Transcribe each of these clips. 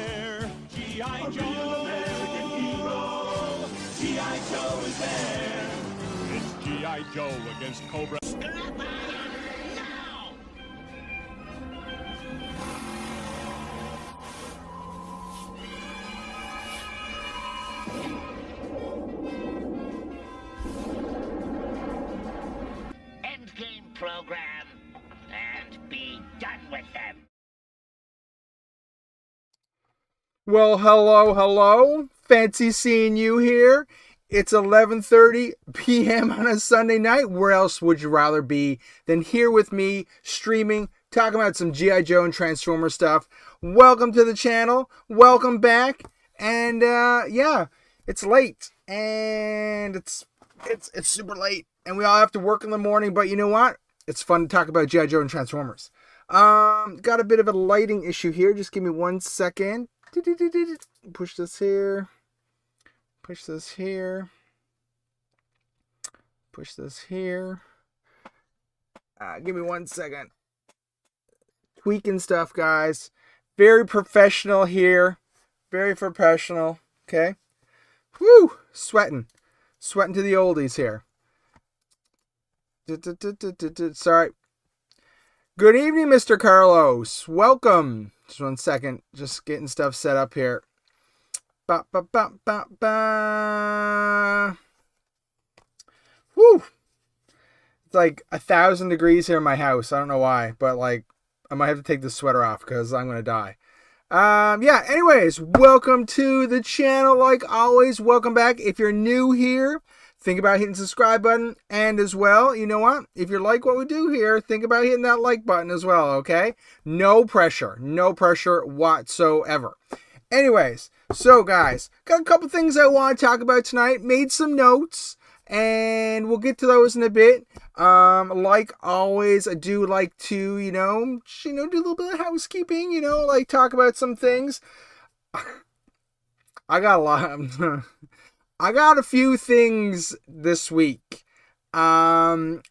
there. G.I. Joe, American hero. G.I. Joe is there. It's G.I. Joe against Cobra. Endgame program, and be done with them. Well, hello. Fancy seeing you here. It's 11:30 p.m. on a Sunday night. Where else would you rather be than here with me, streaming, talking about some G.I. Joe and Transformer stuff? Welcome to the channel. Welcome back. And, yeah, it's late. And it's super late. And we all have to work in the morning. But you know what? It's fun to talk about G.I. Joe and Transformers. Got a bit of a lighting issue here. Just give me 1 second. Push this here. Push this here. Push this here. Give me 1 second. Tweaking stuff, guys. Very professional here. Very professional. Okay. Whew. Sweating. Sweating to the oldies here. Sorry. Good evening, Mr. Carlos. Welcome. Just 1 second. Just getting stuff set up here. Ba, ba, ba, ba, ba. Whew. It's like 1,000 degrees here in my house. I don't know why, but like I might have to take the sweater off because I'm going to die. Yeah, anyways, welcome to the channel. Like always, welcome back. If you're new here, think about hitting the subscribe button. And as well, you know what? If you like what we do here, think about hitting that like button as well, okay? No pressure. No pressure whatsoever. Anyways, so guys, got a couple things I want to talk about tonight. Made some notes, and we'll get to those in a bit. Like always, I do like to, do a little bit of housekeeping, like talk about some things. I got a lot. I got a few things this week. And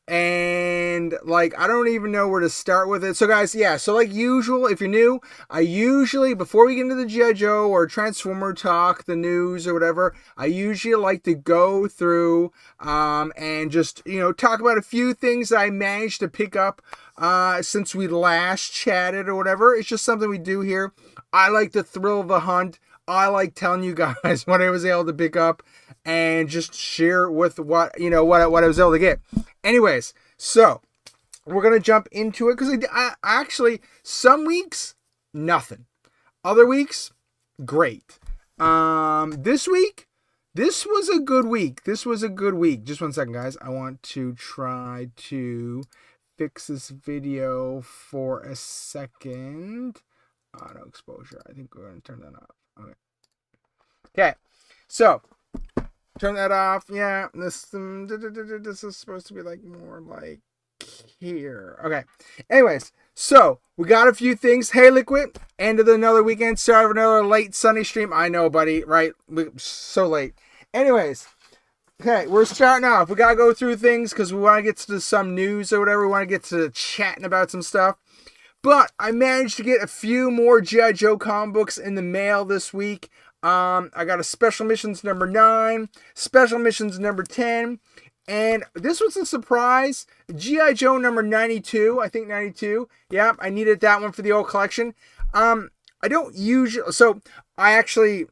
like, I don't even know where to start with it. So guys, yeah, so like usual, if you're new, I usually, before we get into the G.I. Joe or Transformer talk, the news or whatever, I usually like to go through, and just, talk about a few things that I managed to pick up, since we last chatted or whatever. It's just something we do here. I like the thrill of the hunt. I like telling you guys what I was able to pick up and just share with what I was able to get. Anyways, so we're going to jump into it because I actually, some weeks, nothing. Other weeks, great. This week, this was a good week. Just 1 second, guys. I want to try to fix this video for a second. Auto exposure. I think we're going to turn that off. Okay, so turn that off. Yeah, this is supposed to be like more like here. Okay, anyways, so we got a few things. Hey, Liquid, end of another weekend, start of another late Sunday stream. I know, buddy, right? So late. Anyways, okay, we're starting off. We got to go through things because we want to get to some news or whatever. We want to get to chatting about some stuff. But I managed to get a few more G.I. Joe comic books in the mail this week. I got a Special Missions number 9, Special Missions number 10, and this was a surprise. G.I. Joe number 92, I think 92. Yeah, I needed that one for the old collection. I don't usually, so I actually,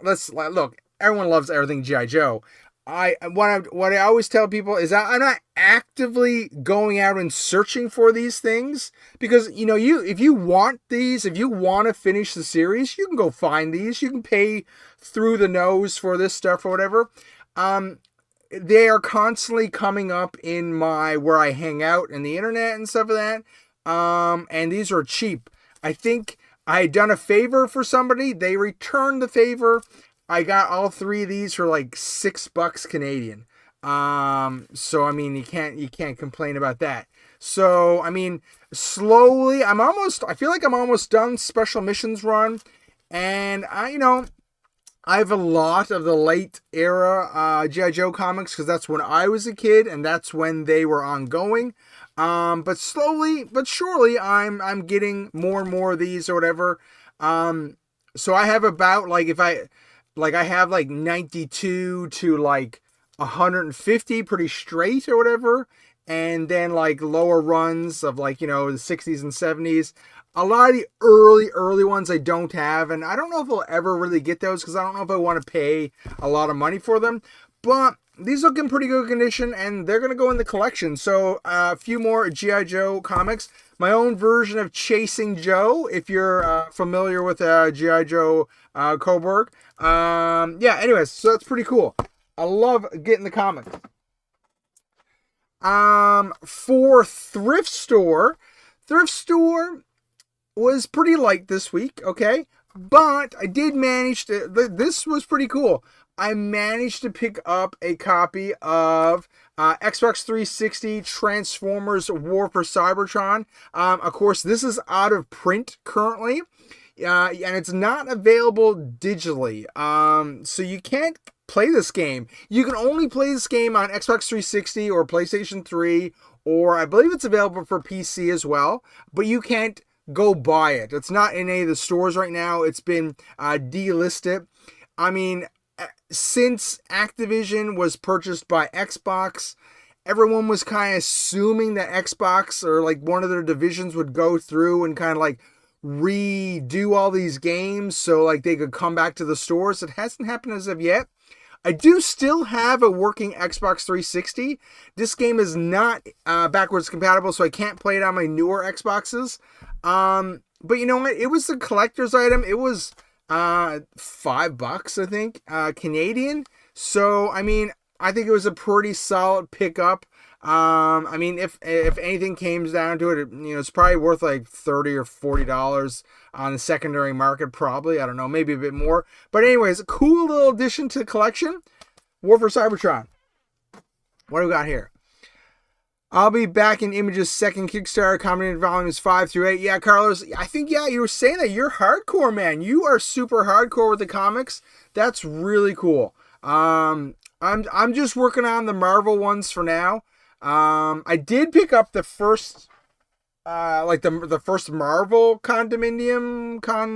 look, everyone loves everything G.I. Joe. What I always tell people is that I'm not actively going out and searching for these things because, if you want these, if you want to finish the series, you can go find these. You can pay through the nose for this stuff or whatever. They are constantly coming up in where I hang out in the internet and stuff like that. And these are cheap. I think I had done a favor for somebody. They returned the favor. I got all 3 of these for like $6 Canadian. So I mean, you can't complain about that. So I mean, slowly, I feel like I'm almost done Special Missions run, and I have a lot of the late era G.I. Joe comics because that's when I was a kid and that's when they were ongoing. But slowly but surely, I'm getting more and more of these or whatever. So I have about like I have like 92 to like 150 pretty straight or whatever, and then like lower runs of like, you know, the 60s and 70s. A lot of the early ones I don't have, and I don't know if I'll ever really get those because I don't know if I want to pay a lot of money for them. But these look in pretty good condition, and they're going to go in the collection. So a few more G.I. Joe comics. My own version of Chasing Joe, if you're familiar with G.I. Joe Coburg. Yeah, anyways, so that's pretty cool. I love getting the comics. For Thrift Store was pretty light this week, okay? But I did manage to, this was pretty cool. I managed to pick up a copy of Xbox 360 Transformers War for Cybertron. Of course, this is out of print currently, and it's not available digitally. So you can't play this game. You can only play this game on Xbox 360 or PlayStation 3, or I believe it's available for PC as well, but you can't go buy it. It's not in any of the stores right now. It's been delisted. I mean, since Activision was purchased by Xbox, everyone was kind of assuming that Xbox or like one of their divisions would go through and kind of like redo all these games so like they could come back to the stores. It hasn't happened as of yet. I do still have a working Xbox 360. This game is not backwards compatible, so I can't play it on my newer Xboxes. But you know what? It was a collector's item. It was $5, I think, Canadian. So, I mean, I think it was a pretty solid pickup. I mean, if anything came down to it, you know, it's probably worth like $30 or $40 on the secondary market, probably. I don't know, maybe a bit more. But anyways, a cool little addition to the collection. War for Cybertron. What do we got here? I'll be back in Image's second Kickstarter, commented volumes 5 through 8. Yeah, Carlos, I think, yeah, you were saying that you're hardcore, man. You are super hardcore with the comics. That's really cool. I'm just working on the Marvel ones for now. I did pick up the first, like the first Marvel compendium. I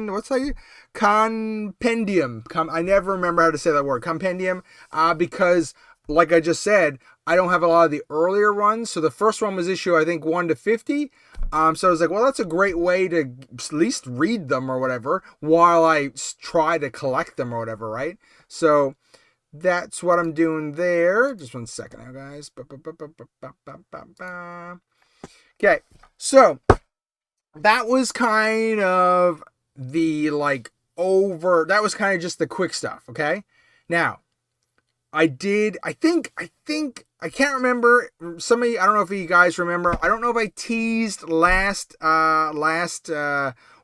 never remember how to say that word. Compendium. Because, like I just said, I don't have a lot of the earlier runs. So the first one was issue, I think, 1 to 50. So I was like, well, that's a great way to at least read them or whatever while I try to collect them or whatever, right? So that's what I'm doing there. Just 1 second now, guys. Okay, so that was kind of the that was kind of just the quick stuff, okay? Now, I can't remember. Some of you, I don't know if you guys remember. I don't know if I teased last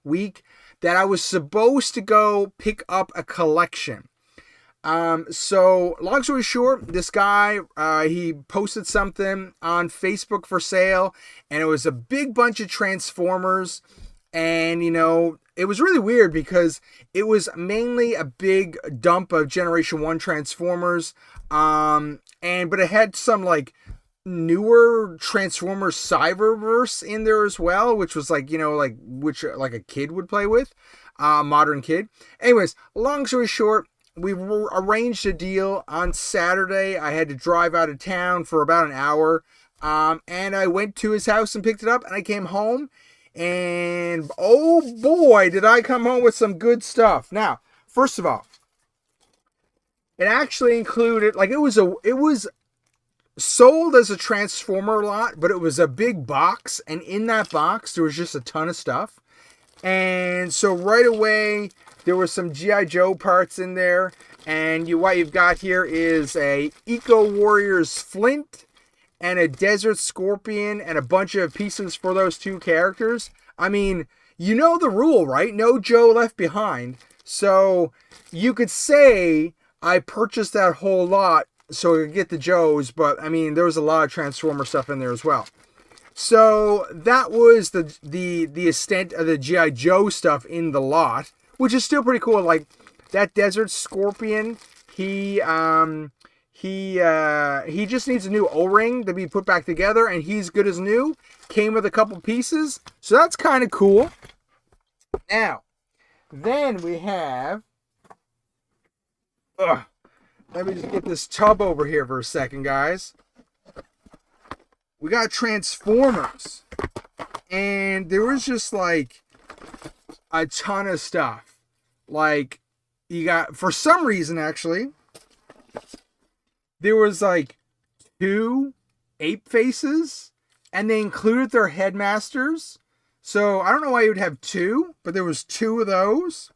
week that I was supposed to go pick up a collection. So long story short, this guy, he posted something on Facebook for sale, and it was a big bunch of Transformers. And, you know, it was really weird because it was mainly a big dump of Generation 1 Transformers. But it had some like newer Transformers Cyberverse in there as well, which was like, you know, which a kid would play with, modern kid. Anyways, long story short, we arranged a deal on Saturday. I had to drive out of town for about an hour. And I went to his house and picked it up, and I came home. And oh boy, did I come home with some good stuff. Now, first of all, it actually included, like, it was sold as a Transformer lot, but it was a big box, and in that box there was just a ton of stuff. And so right away there were some G.I. Joe parts in there, and what you've got here is a Eco Warriors Flint and a Desert Scorpion and a bunch of pieces for those two characters. I mean, you know the rule, right? No Joe left behind. So you could say I purchased that whole lot so I could get the Joes, but I mean, there was a lot of Transformer stuff in there as well. So that was the extent of the G.I. Joe stuff in the lot, which is still pretty cool. Like that Desert Scorpion, he just needs a new O-ring to be put back together, and he's good as new. Came with a couple pieces, so that's kind of cool. Now, Then we have... let me just get this tub over here for a second, guys. We got Transformers. And there was just like a ton of stuff. Like, you got, for some reason actually, there was like 2 ape faces, and they included their headmasters. So I don't know why you would have 2, but there was 2 of those.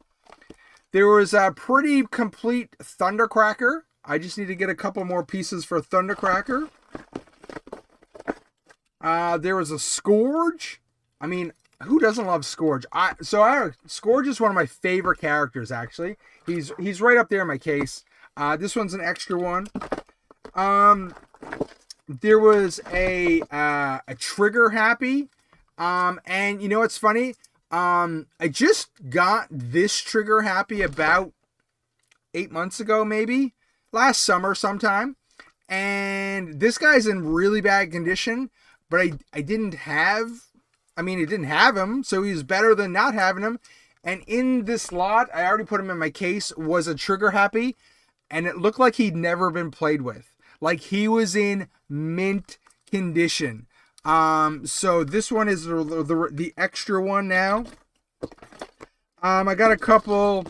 There was a pretty complete Thundercracker. I just need to get a couple more pieces for Thundercracker. There was a Scourge. I mean, who doesn't love Scourge? Scourge is one of my favorite characters, actually. He's right up there in my case. This one's an extra one. There was a Trigger Happy. And you know what's funny? I just got this Trigger Happy about 8 months ago, maybe. Last summer sometime. And this guy's in really bad condition. But I didn't have... I mean, it didn't have him, so he's better than not having him. And in this lot, I already put him in my case, was a Trigger Happy. And it looked like he'd never been played with. Like, he was in mint condition. So this one is the extra one now. I got a couple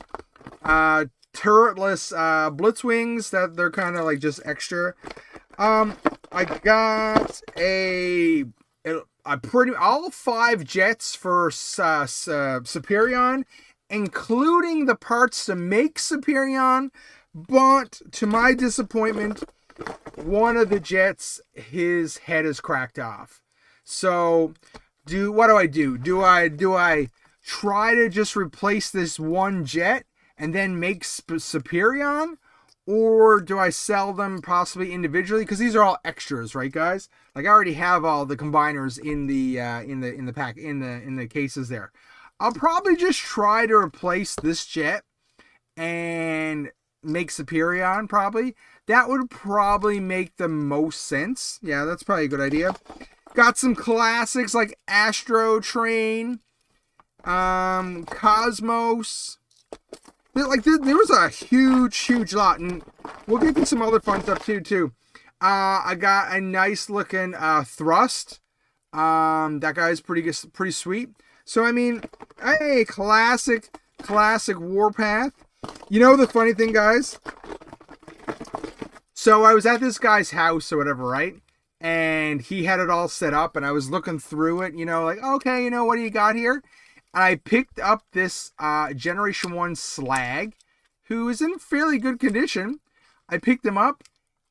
turretless Blitzwings that they're kind of like just extra. I got all 5 jets for Superion, including the parts to make Superion. But to my disappointment, one of the jets, his head is cracked off. So, what do I do? Do I try to just replace this one jet and then make Superion? Or do I sell them possibly individually? Because these are all extras, right, guys? Like, I already have all the combiners in the pack, in the cases there. I'll probably just try to replace this jet and make Superion, probably. That would probably make the most sense. Yeah, that's probably a good idea. Got some classics like Astro Train, Cosmos. Like, there was a huge lot, and we'll get to some other fun stuff too. I got a nice looking Thrust. That guy's pretty sweet. So I mean, hey, classic Warpath. You know the funny thing, guys? So I was at this guy's house or whatever, right? And he had it all set up, and I was looking through it, you know, like, okay, you know, what do you got here? And I picked up this Generation 1 Slag, who is in fairly good condition. I picked him up,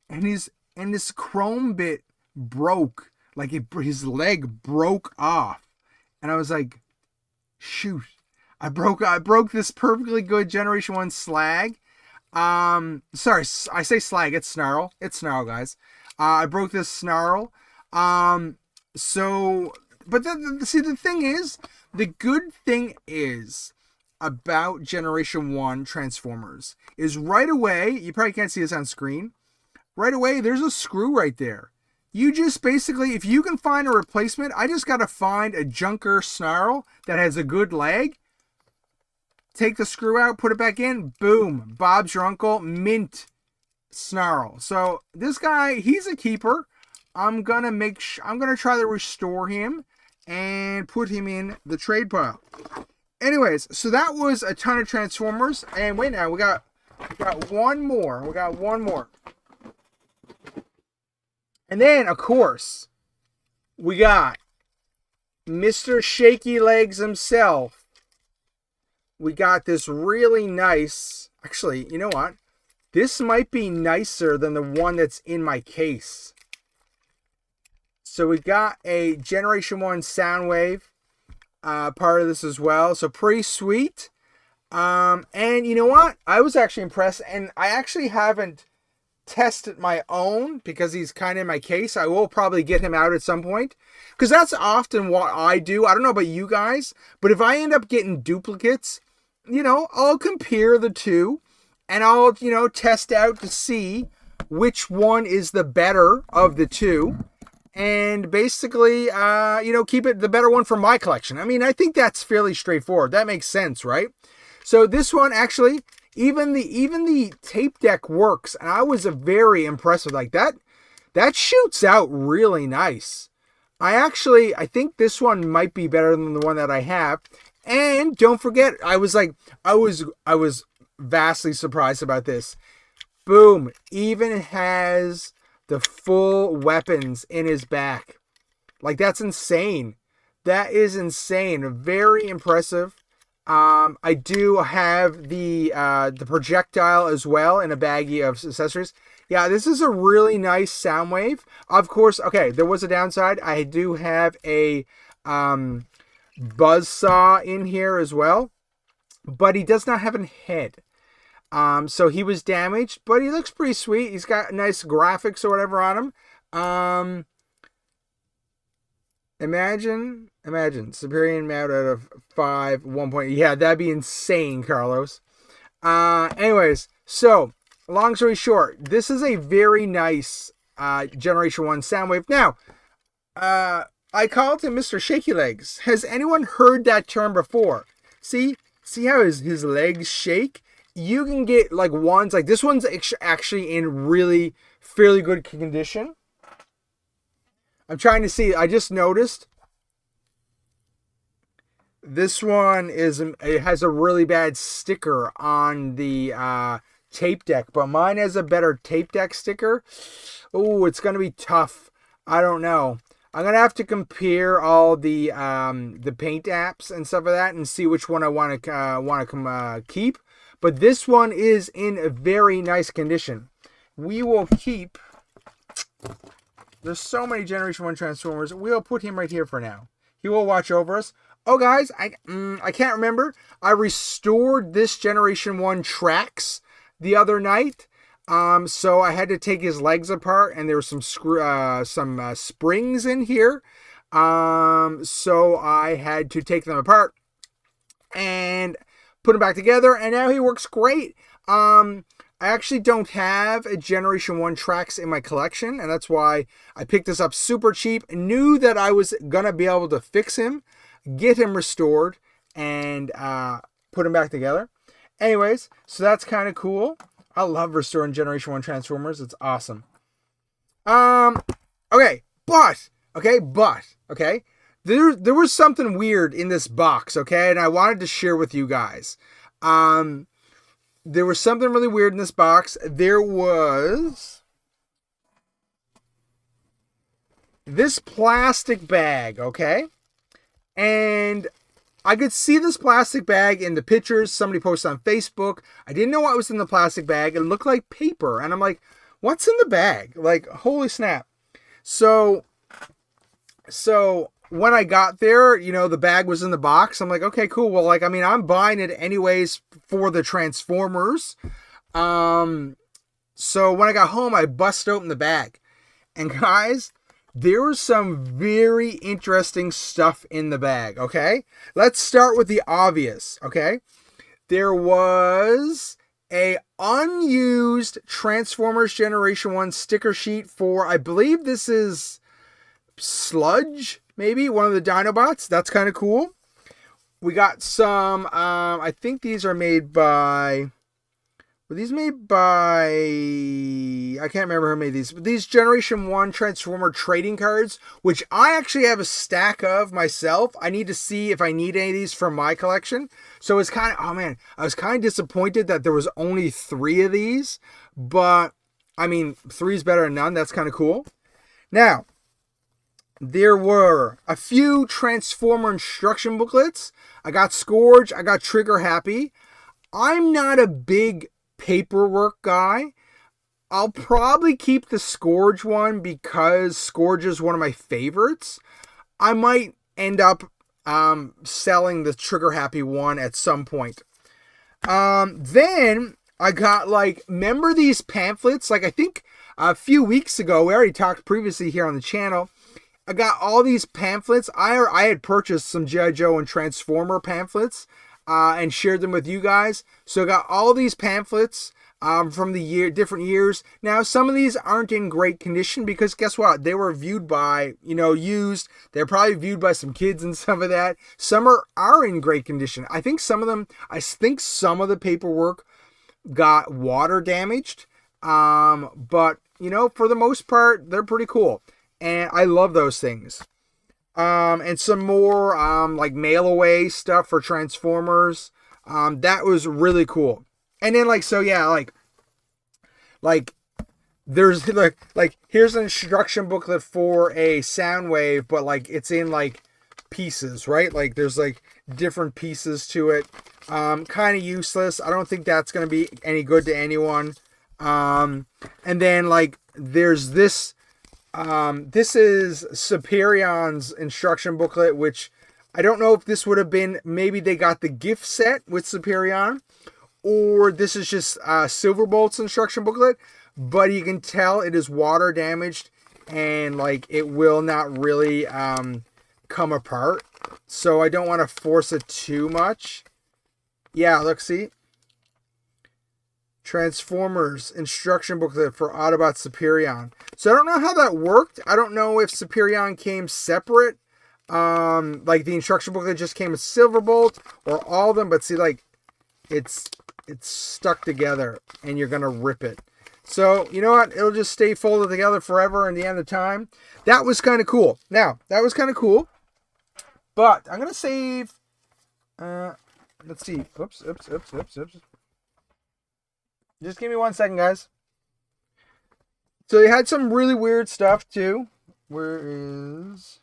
and this chrome bit broke. Like, his leg broke off. And I was like, shoot. I broke this perfectly good Generation 1 Slag. Sorry, I say Slag, it's Snarl. It's Snarl, guys. I broke this Snarl. The thing is, the good thing is about Generation 1 Transformers is right away, you probably can't see this on screen, right away there's a screw right there. You just basically, if you can find a replacement, I just got to find a junker Snarl that has a good leg, take the screw out, put it back in, boom, Bob's your uncle, mint Snarl. So this guy, he's a keeper. I'm gonna try to restore him and put him in the trade pile. Anyways, so that was a ton of Transformers. And wait now, we got one more. We got one more. And then, of course, we got Mr. Shaky Legs himself. We got this really nice... Actually, you know what? This might be nicer than the one that's in my case. So we got a Generation 1 Soundwave part of this as well. So pretty sweet. And you know what? I was actually impressed. And I actually haven't tested my own because he's kind of in my case. I will probably get him out at some point. Because that's often what I do. I don't know about you guys. But if I end up getting duplicates, you know, I'll compare the two. And I'll, you know, test out to see which one is the better of the two. And basically, you know, keep it the better one for my collection. I mean, I think that's fairly straightforward. That makes sense, right? So this one actually, even the tape deck works, and I was very impressed with like that. That shoots out really nice. I think this one might be better than the one that I have. And don't forget, I was vastly surprised about this. Boom, even has the full weapons in his back. Like, that's insane. That is insane. Very impressive. I do have the projectile as well in a baggie of accessories. Yeah, this is a really nice sound wave. Of course, okay, there was a downside. I do have a buzzsaw in here as well, but he does not have a head. So he was damaged, but he looks pretty sweet. He's got nice graphics or whatever on him. Imagine superior amount out of 5, 1 point. Yeah, that'd be insane, Carlos. Anyways, so long story short, this is a very nice Generation 1 Soundwave. Now, I called him Mr. Shaky Legs. Has anyone heard that term before? See how his legs shake? You can get like ones like this one's actually in really fairly good condition. I'm trying to see. I just noticed this one it has a really bad sticker on the tape deck, but mine has a better tape deck sticker. Oh, it's gonna be tough. I don't know. I'm gonna have to compare all the paint apps and stuff like that and see which one I want to keep. But this one is in a very nice condition. We will keep. There's so many Generation 1 Transformers. We'll put him right here for now. He will watch over us. Oh, guys, I can't remember. I restored this Generation 1 tracks the other night. So I had to take his legs apart, and there were some springs in here. So I had to take them apart and put him back together, and now he works great. I actually don't have a Generation 1 tracks in my collection, and that's why I picked this up super cheap. Knew that I was going to be able to fix him, get him restored, and put him back together. Anyways, so that's kind of cool. I love restoring Generation 1 Transformers. It's awesome. Okay. There was something weird in this box, okay? And I wanted to share with you guys. There was something really weird in this box. There was this plastic bag, okay? And I could see this plastic bag in the pictures somebody posted on Facebook. I didn't know what was in the plastic bag. It looked like paper. And I'm like, what's in the bag? Like, holy snap. So when I got there, the bag was in the box. I'm like, okay, cool. Well, I'm buying it anyways for the Transformers. So when I got home, I busted open the bag. And guys, there was some very interesting stuff in the bag, okay? Let's start with the obvious, okay? There was a unused Transformers Generation 1 sticker sheet for, I believe this is Sludge, maybe, one of the Dinobots. That's kind of cool. We got some, I think these are made by, were these made by, I can't remember who made these, but these Generation 1 Transformer trading cards, which I actually have a stack of myself. I need to see if I need any of these for my collection. So it's kind of, oh man, I was kind of disappointed that there was only 3 of these, but I mean, 3 is better than none. That's kind of cool. Now, there were a few Transformer instruction booklets. I got Scourge. I got Trigger Happy. I'm not a big paperwork guy. I'll probably keep the Scourge one because Scourge is one of my favorites. I might end up selling the Trigger Happy one at some point. Then I got remember these pamphlets? I think a few weeks ago, we already talked previously here on the channel. I got all these pamphlets. I had purchased some G.I. Joe and Transformer pamphlets and shared them with you guys. So I got all these pamphlets. from the different years. Now, some of these aren't in great condition because guess what? They were viewed by, used. They're probably viewed by some kids and some of that. Some are in great condition. I think some of the paperwork got water damaged. But, for the most part, they're pretty cool. And I love those things. And some more, like mail away stuff for Transformers. That was really cool. And then there's here's an instruction booklet for a Soundwave, but it's in pieces, right? There's different pieces to it. Kind of useless. I don't think that's going to be any good to anyone. And then there's this, this is Superion's instruction booklet, which I don't know if this would have been, maybe they got the gift set with Superion, or this is just Silverbolt's instruction booklet, but you can tell it is water damaged and it will not really come apart. So I don't want to force it too much. Yeah, look, see? Transformers instruction booklet for Autobot Superion. So I don't know how that worked. I don't know if Superion came separate. The instruction booklet just came with Silverbolt or all of them, but see, it's stuck together and you're gonna rip it. So you know what? It'll just stay folded together forever in the end of time. That was kind of cool. Now, that was kind of cool. But I'm gonna save. Let's see. Oops. Just give me 1 second, guys. So they had some really weird stuff too. Where is?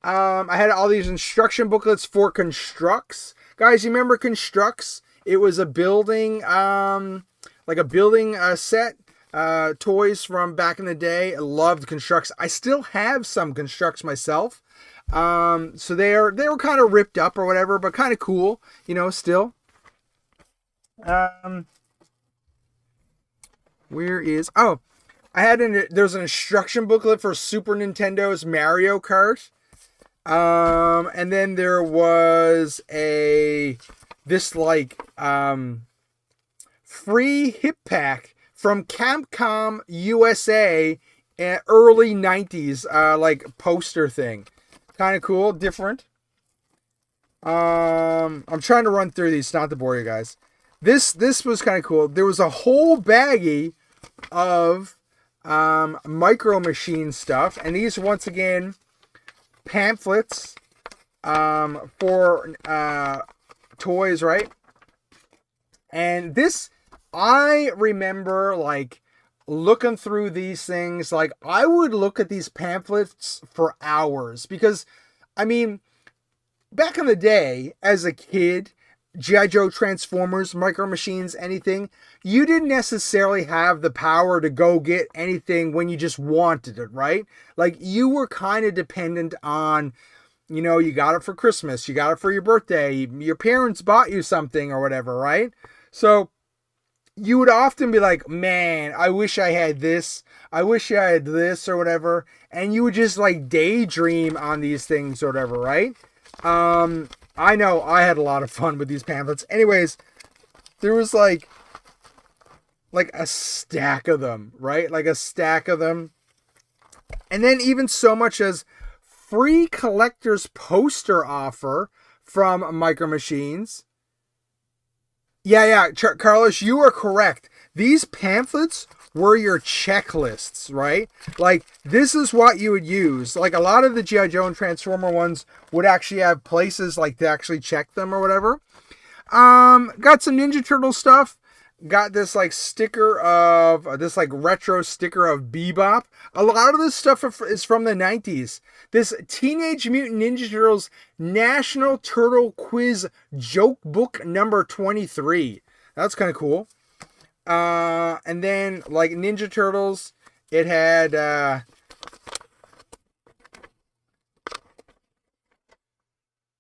I had all these instruction booklets for Constructs. Guys, you remember Constructs? It was a building, set, toys from back in the day. I loved Constructs. I still have some Constructs myself. So they were kind of ripped up or whatever, but kind of cool, still. Where is? Oh, there's an instruction booklet for Super Nintendo's Mario Kart. And then there was free hip pack from Capcom USA, early 90s, poster thing. Kind of cool, different. I'm trying to run through these, not to bore you guys. This was kind of cool. There was a whole baggie of Micro Machine stuff, and these once again pamphlets for toys, right? And this, I remember looking through these things. I would look at these pamphlets for hours because, back in the day as a kid, G.I. Joe, Transformers, Micro Machines, anything, you didn't necessarily have the power to go get anything when you just wanted it, right? You were kind of dependent on, you got it for Christmas, you got it for your birthday, your parents bought you something or whatever, right? So you would often be like, man, I wish I had this, I wish I had this or whatever, and you would just daydream on these things or whatever, right? I know I had a lot of fun with these pamphlets. Anyways, there was a stack of them, right? A stack of them. And then even so much as free collector's poster offer from Micro Machines. Yeah, Carlos, you are correct. These pamphlets were your checklists, right? This is what you would use. A lot of the G.I. Joe and Transformer ones would actually have places to actually check them or whatever. Got some Ninja Turtle stuff. Got this sticker of this retro sticker of Bebop. A lot of this stuff is from the 90s. This Teenage Mutant Ninja Turtles National Turtle Quiz Joke Book number 23. That's kind of cool. And then Ninja Turtles, it had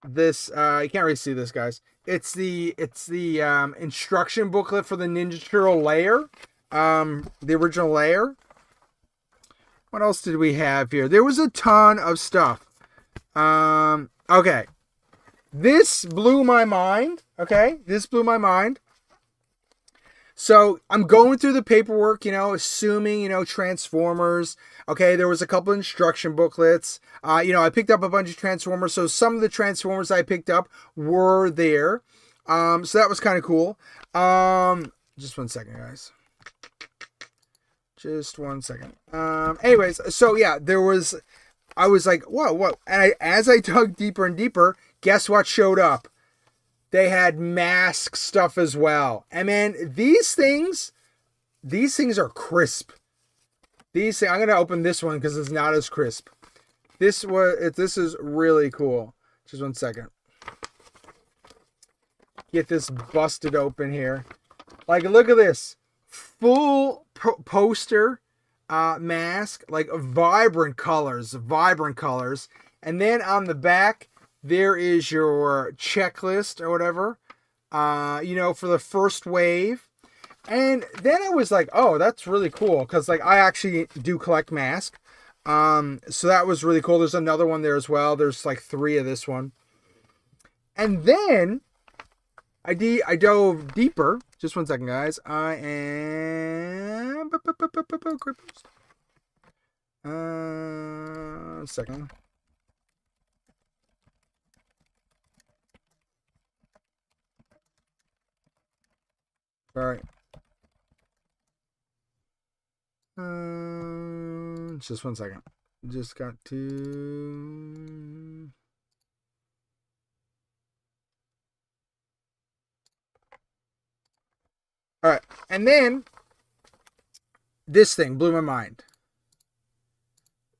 this. You can't really see this, guys. It's the instruction booklet for the Ninja Turtle layer, the original layer. What else did we have here? There was a ton of stuff. Okay. this blew my mind. Okay, this blew my mind. So I'm going through the paperwork, assuming, Transformers. Okay, there was a couple instruction booklets. I picked up a bunch of Transformers. So some of the Transformers I picked up were there. So that was kind of cool. Just 1 second, guys. Just 1 second. Anyways, so yeah, I was like, whoa. And as I dug deeper and deeper, guess what showed up? They had mask stuff as well. And man, these things are crisp. I'm going to open this one because it's not as crisp. This is really cool. Just 1 second. Get this busted open here. Like, look at this. Full poster mask. Like, vibrant colors. And then on the back, there is your checklist or whatever, for the first wave. And then I was like, oh, that's really cool. Because, like, I actually do collect masks. So that was really cool. There's another one there as well. There's, like, 3 of this one. And then I dove deeper. Just 1 second, guys. I am... second. All right. Just 1 second. Just got to... All right. And then this thing blew my mind.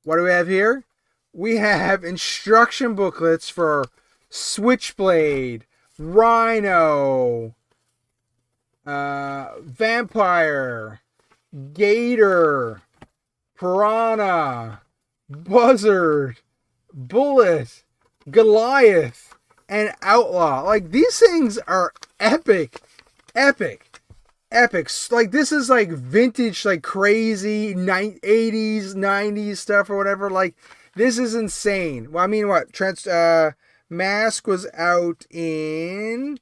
What do we have here? We have instruction booklets for Switchblade, Rhino, Vampire, Gator, Piranha, Buzzard, Bullet, Goliath, and Outlaw. Like, these things are epic. Like, this is like vintage, like crazy 80s, 90s stuff or whatever. Like, this is insane. Well, I mean, what? Mask was out in,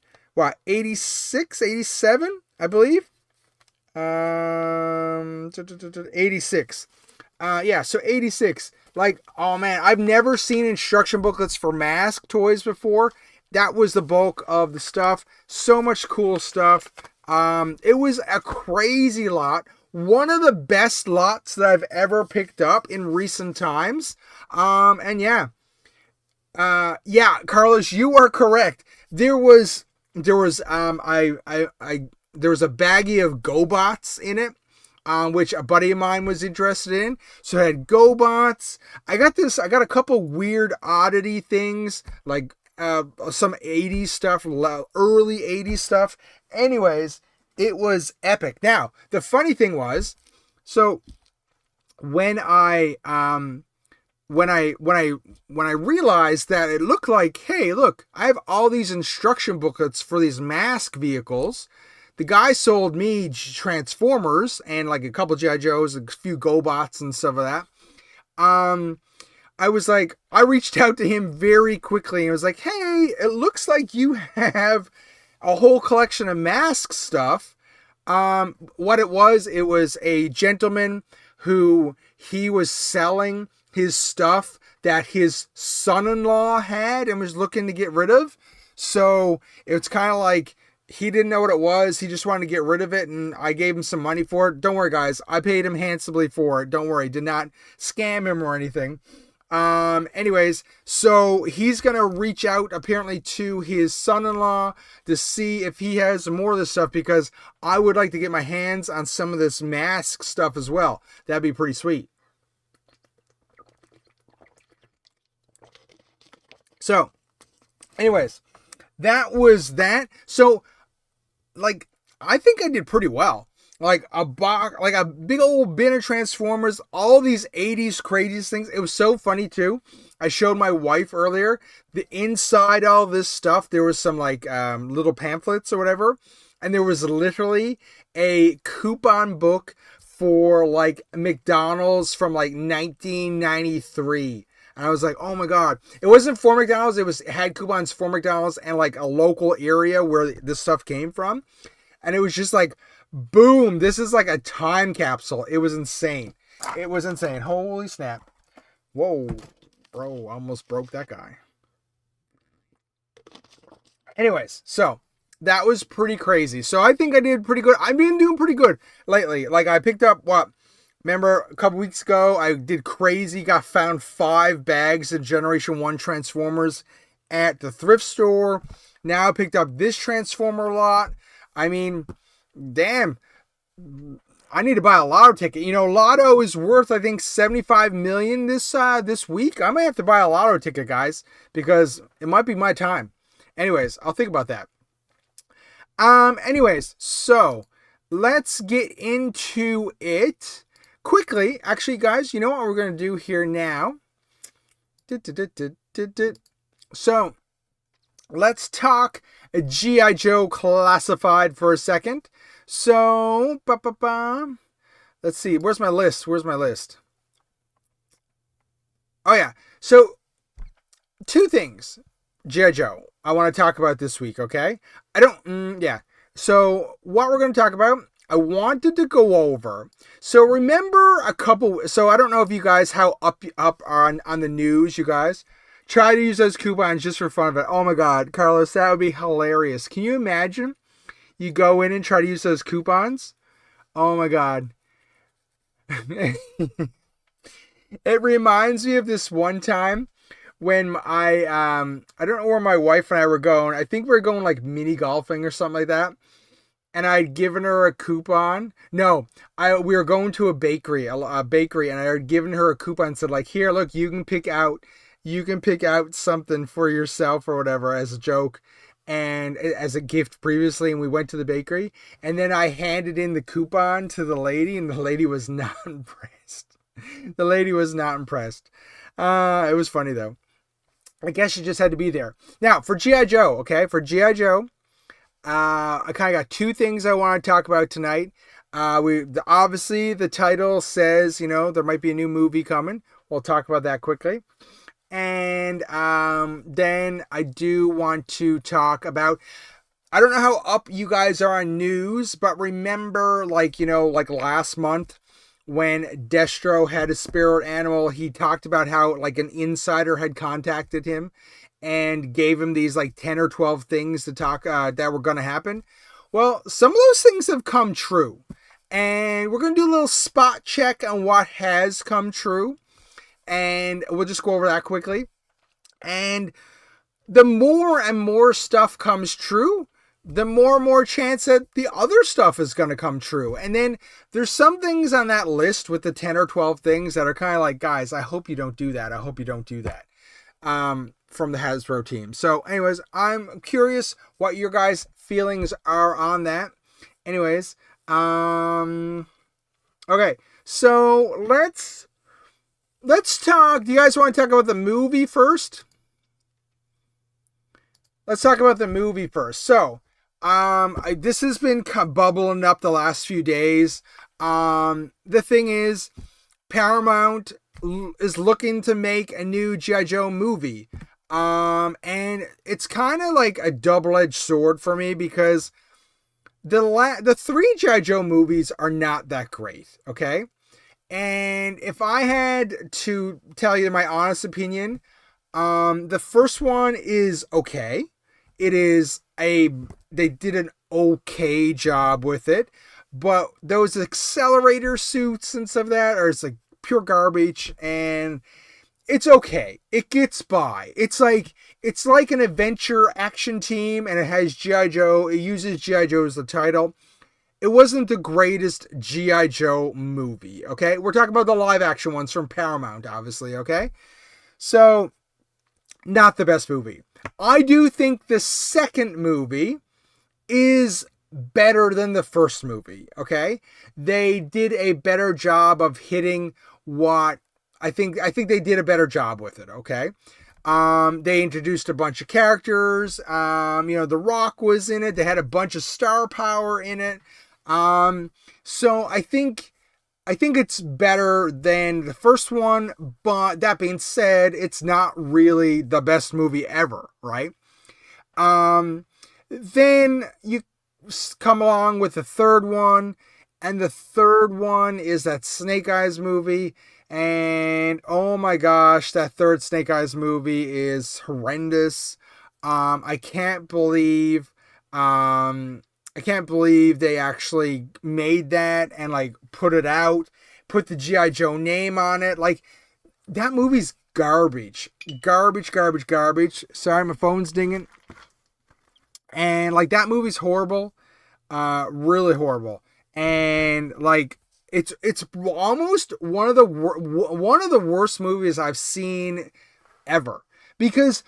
86, 87, I believe? 86. Yeah, so 86. Like, oh man, I've never seen instruction booklets for Mask toys before. That was the bulk of the stuff. So much cool stuff. It was a crazy lot. One of the best lots that I've ever picked up in recent times. And yeah. Yeah, Carlos, you are correct. There was there was a baggie of GoBots in it, which a buddy of mine was interested in. So I had GoBots. I got a couple weird oddity things, like some 80s stuff, early 80s stuff. Anyways, it was epic. Now, the funny thing was, so when I realized that it looked like, hey, look, I have all these instruction booklets for these Mask vehicles. The guy sold me Transformers and like a couple G.I. Joes, a few GoBots and stuff like that. I was like, I reached out to him very quickly and was like, hey, it looks like you have a whole collection of Mask stuff. What it was a gentleman who he was selling his stuff that his son-in-law had and was looking to get rid of. So it's kind of like he didn't know what it was. He just wanted to get rid of it, and I gave him some money for it. Don't worry, guys. I paid him handsomely for it. Don't worry. Did not scam him or anything. Anyways, so he's going to reach out apparently to his son-in-law to see if he has more of this stuff, because I would like to get my hands on some of this Mask stuff as well. That'd be pretty sweet. So, anyways, that was that. So, like, I think I did pretty well. Like a big old bin of Transformers, all these 80s craziest things. It was so funny too. I showed my wife earlier the inside all this stuff. There was some like little pamphlets or whatever, and there was literally a coupon book for like McDonald's from like 1993. And I was like, oh my God. It wasn't for McDonald's. It had coupons for McDonald's and like a local area where this stuff came from. And it was just like, boom, this is like a time capsule. It was insane. It was insane. Holy snap. Whoa, bro, almost broke that guy. Anyways, so that was pretty crazy. So I think I did pretty good. I've been doing pretty good lately. Like I picked up remember a couple weeks ago, I did crazy, found 5 bags of Generation 1 Transformers at the thrift store. Now I picked up this Transformer lot. I mean, damn, I need to buy a lotto ticket. You know, lotto is worth, I think, 75 million this week. I might have to buy a lotto ticket, guys, because it might be my time. Anyways, I'll think about that. Anyways, so let's get into it quickly. Actually, guys, you know what we're going to do here now? So let's talk G.I. Joe Classified for a second. So, let's see. Where's my list? Oh, yeah. So, 2 things, G.I. Joe, I want to talk about this week, okay? So, what we're going to talk about, I wanted to go over. So, remember so I don't know if you guys, how up on the news, you guys. Try to use those coupons just for fun of it. Oh, my God, Carlos, that would be hilarious. Can you imagine? You go in and try to use those coupons. Oh my God. It reminds me of this one time when I don't know where my wife and I were going. I think we were going like mini golfing or something like that. And I'd given her a coupon. No, we were going to a bakery, and I had given her a coupon and said like, here, look, you can pick out something for yourself or whatever as a joke. And as a gift previously, and we went to the bakery, and then I handed in the coupon to the lady, and the lady was not impressed. It was funny though. I guess she just had to be there. Now for G.I. Joe, okay, I kind of got 2 things I want to talk about tonight. Obviously the title says, you know, there might be a new movie coming. We'll talk about that quickly. And then I do want to talk about, I don't know how up you guys are on news, but remember, like, you know, like last month when Destro had a spirit animal, he talked about how like an insider had contacted him and gave him these like 10 or 12 things to talk that were going to happen. Well, some of those things have come true, and we're going to do a little spot check on what has come true. And we'll just go over that quickly. And the more and more stuff comes true, the more and more chance that the other stuff is going to come true. And then there's some things on that list with the 10 or 12 things that are kind of like, guys, I hope you don't do that. From the Hasbro team. So anyways, I'm curious what your guys' feelings are on that. Anyways, okay. So let's talk. Do you guys want to talk about the movie first? Let's talk about the movie first. So, this has been bubbling up the last few days. The thing is, Paramount is looking to make a new G.I. Joe movie. And it's kind of like a double-edged sword for me because the 3 G.I. Joe movies are not that great, okay? And if I had to tell you my honest opinion, the first one is okay. They did an okay job with it, but those accelerator suits and stuff it's like pure garbage, and it's okay. It gets by. It's like an adventure action team, and it has G.I. Joe. It uses G.I. Joe as the title. It wasn't the greatest G.I. Joe movie, okay? We're talking about the live action ones from Paramount, obviously, okay? So, not the best movie. I do think the second movie is better than the first movie, okay? They did a better job of hitting what I think they did a better job with it, okay? They introduced a bunch of characters. The Rock was in it. They had a bunch of star power in it. So I think I think it's better than the first one, but that being said, it's not really the best movie ever, right? Then you come along with the third one, and the third one is that Snake Eyes movie, and oh my gosh, that third Snake Eyes movie is horrendous. I can't believe, I can't believe they actually made that and like put it out, put the G.I. Joe name on it. Like, that movie's garbage. Garbage, garbage, garbage. Sorry, my phone's dinging. And like, that movie's horrible. Really horrible. And like, it's almost one of the worst movies I've seen ever, because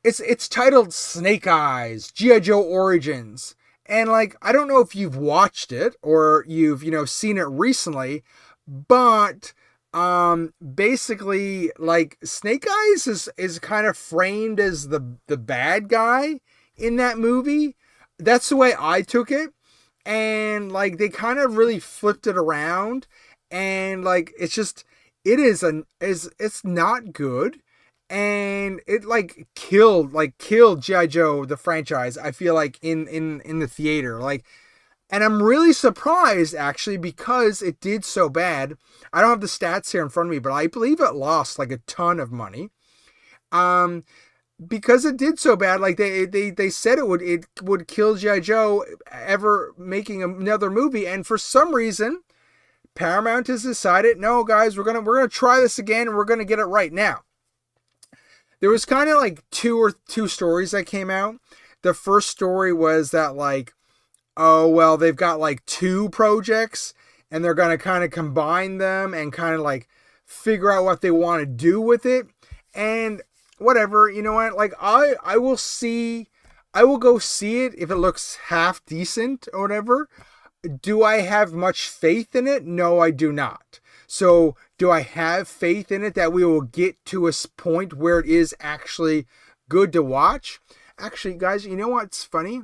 it's titled Snake Eyes, G.I. Joe Origins. And like, I don't know if you've watched it or you've, seen it recently, but basically, like, Snake Eyes is kind of framed as the bad guy in that movie. That's the way I took it. And like, they kind of really flipped it around, and like, it's not good. And it like killed G.I. Joe, the franchise, I feel like, in the theater. Like, and I'm really surprised, actually, because it did so bad. I don't have the stats here in front of me, but I believe it lost like a ton of money. Because it did so bad. Like, they said it would kill G.I. Joe ever making another movie, and for some reason Paramount has decided, no guys, we're gonna try this again, and we're gonna get it right now. There was kind of like two stories that came out. The first story was that, like, oh, well, they've got like two projects and they're going to kind of combine them and kind of like figure out what they want to do with it. And whatever, you know what? Like, I will go see it if it looks half decent or whatever. Do I have much faith in it? No, I do not. So, do I have faith in it that we will get to a point where it is actually good to watch? Actually, guys, you know what's funny?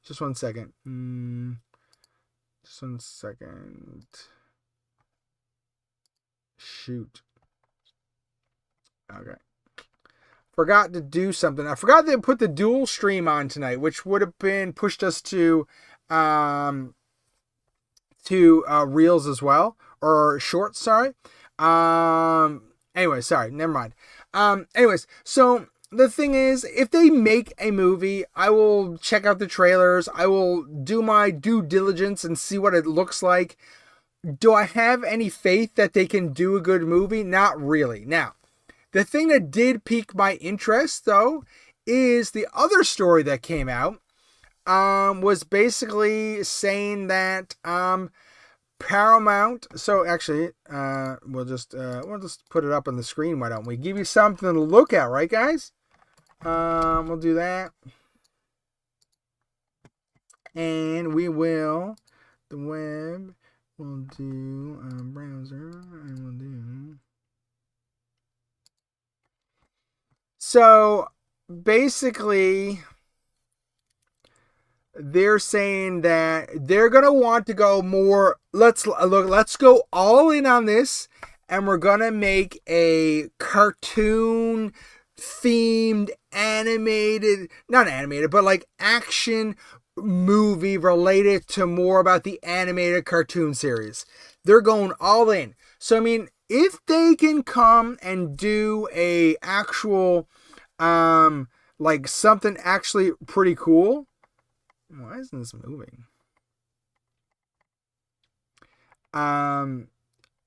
Just one second. Just one second. Shoot. Okay. Forgot to do something. I forgot to put the dual stream on tonight, which would have been pushed us to reels as well, or shorts, sorry. Anyway, sorry, never mind. Anyways, so the thing is, if they make a movie, I will check out the trailers. I will do my due diligence and see what it looks like. Do I have any faith that they can do a good movie? Not really. Now, the thing that did pique my interest, though, is the other story that came out, was basically saying that, Paramount. So actually, we'll just put it up on the screen. Why don't we give you something to look at, right, guys? We'll do that, and we will the web. We'll do browser, and we'll do. So basically, they're saying that they're going to want to go more, let's go all in on this, and we're going to make a cartoon themed not animated, but like action movie related to more about the animated cartoon series. They're going all in. So, I mean, if they can come and do a actual, like something actually pretty cool. Why isn't this moving?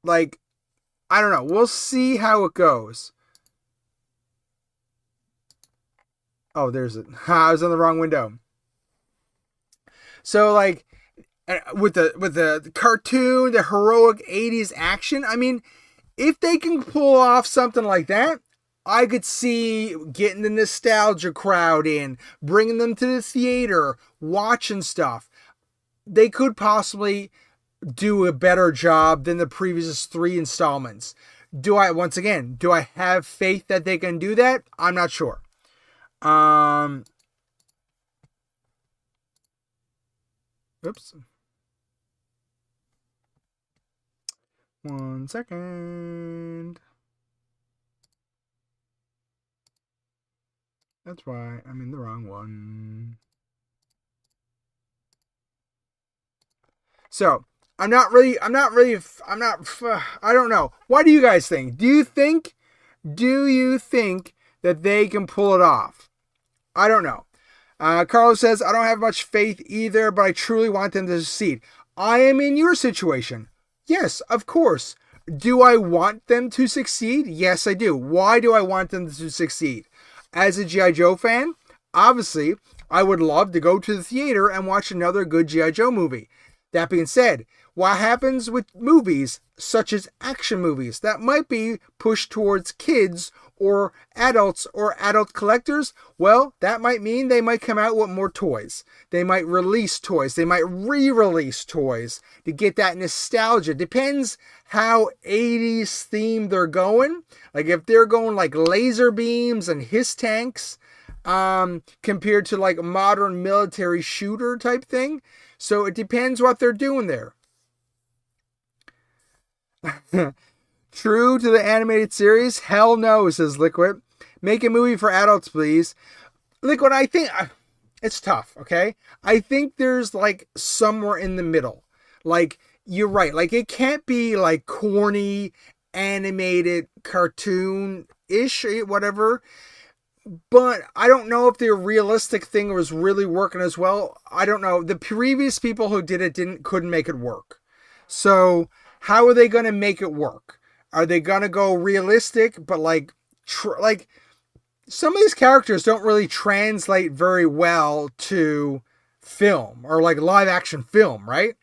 Like, I don't know. We'll see how it goes. Oh, there's it. I was in the wrong window. So, like, with the cartoon, the heroic 80s action, I mean, if they can pull off something like that, I could see getting the nostalgia crowd in, bringing them to the theater, watching stuff. They could possibly do a better job than the previous 3 installments. Do I have faith that they can do that? I'm not sure. Oops. 1 second. That's why I'm in the wrong one. So, I don't know. What do you guys think? Do you think that they can pull it off? I don't know. Carlos says, I don't have much faith either, but I truly want them to succeed. I am in your situation. Yes, of course. Do I want them to succeed? Yes, I do. Why do I want them to succeed? As a G.I. Joe fan, obviously, I would love to go to the theater and watch another good G.I. Joe movie. That being said, what happens with movies, such as action movies, that might be pushed towards kids or adults or adult collectors? Well, that might mean they might come out with more toys. They might release toys. They might re-release toys to get that nostalgia. Depends how 80s themed they're going. Like if they're going like laser beams and hiss tanks, compared to like a modern military shooter type thing. So it depends what they're doing there. True to the animated series? Hell no, says Liquid. Make a movie for adults, please. Liquid, I think it's tough, okay? I think there's like somewhere in the middle. Like, you're right. Like, it can't be like corny, animated, cartoon-ish, whatever. But I don't know if the realistic thing was really working as well. I don't know. The previous people who did it couldn't make it work. So how are they going to make it work? Are they going to go realistic, but like some of these characters don't really translate very well to film or like live action film, right?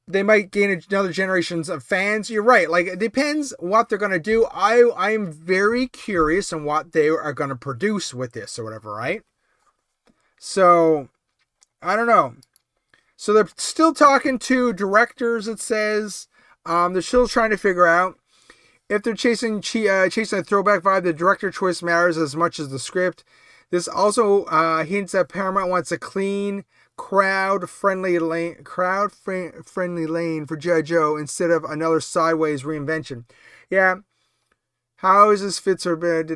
They might gain another generations of fans. You're right. Like, it depends what they're going to do. I'm very curious on what they are going to produce with this or whatever, right? So, I don't know. So, they're still talking to directors, it says. They're still trying to figure out if they're chasing a throwback vibe. The director choice matters as much as the script. This also hints that Paramount wants a clean, crowd-friendly lane for G.I. Joe instead of another sideways reinvention. Yeah. How is this fits or bad?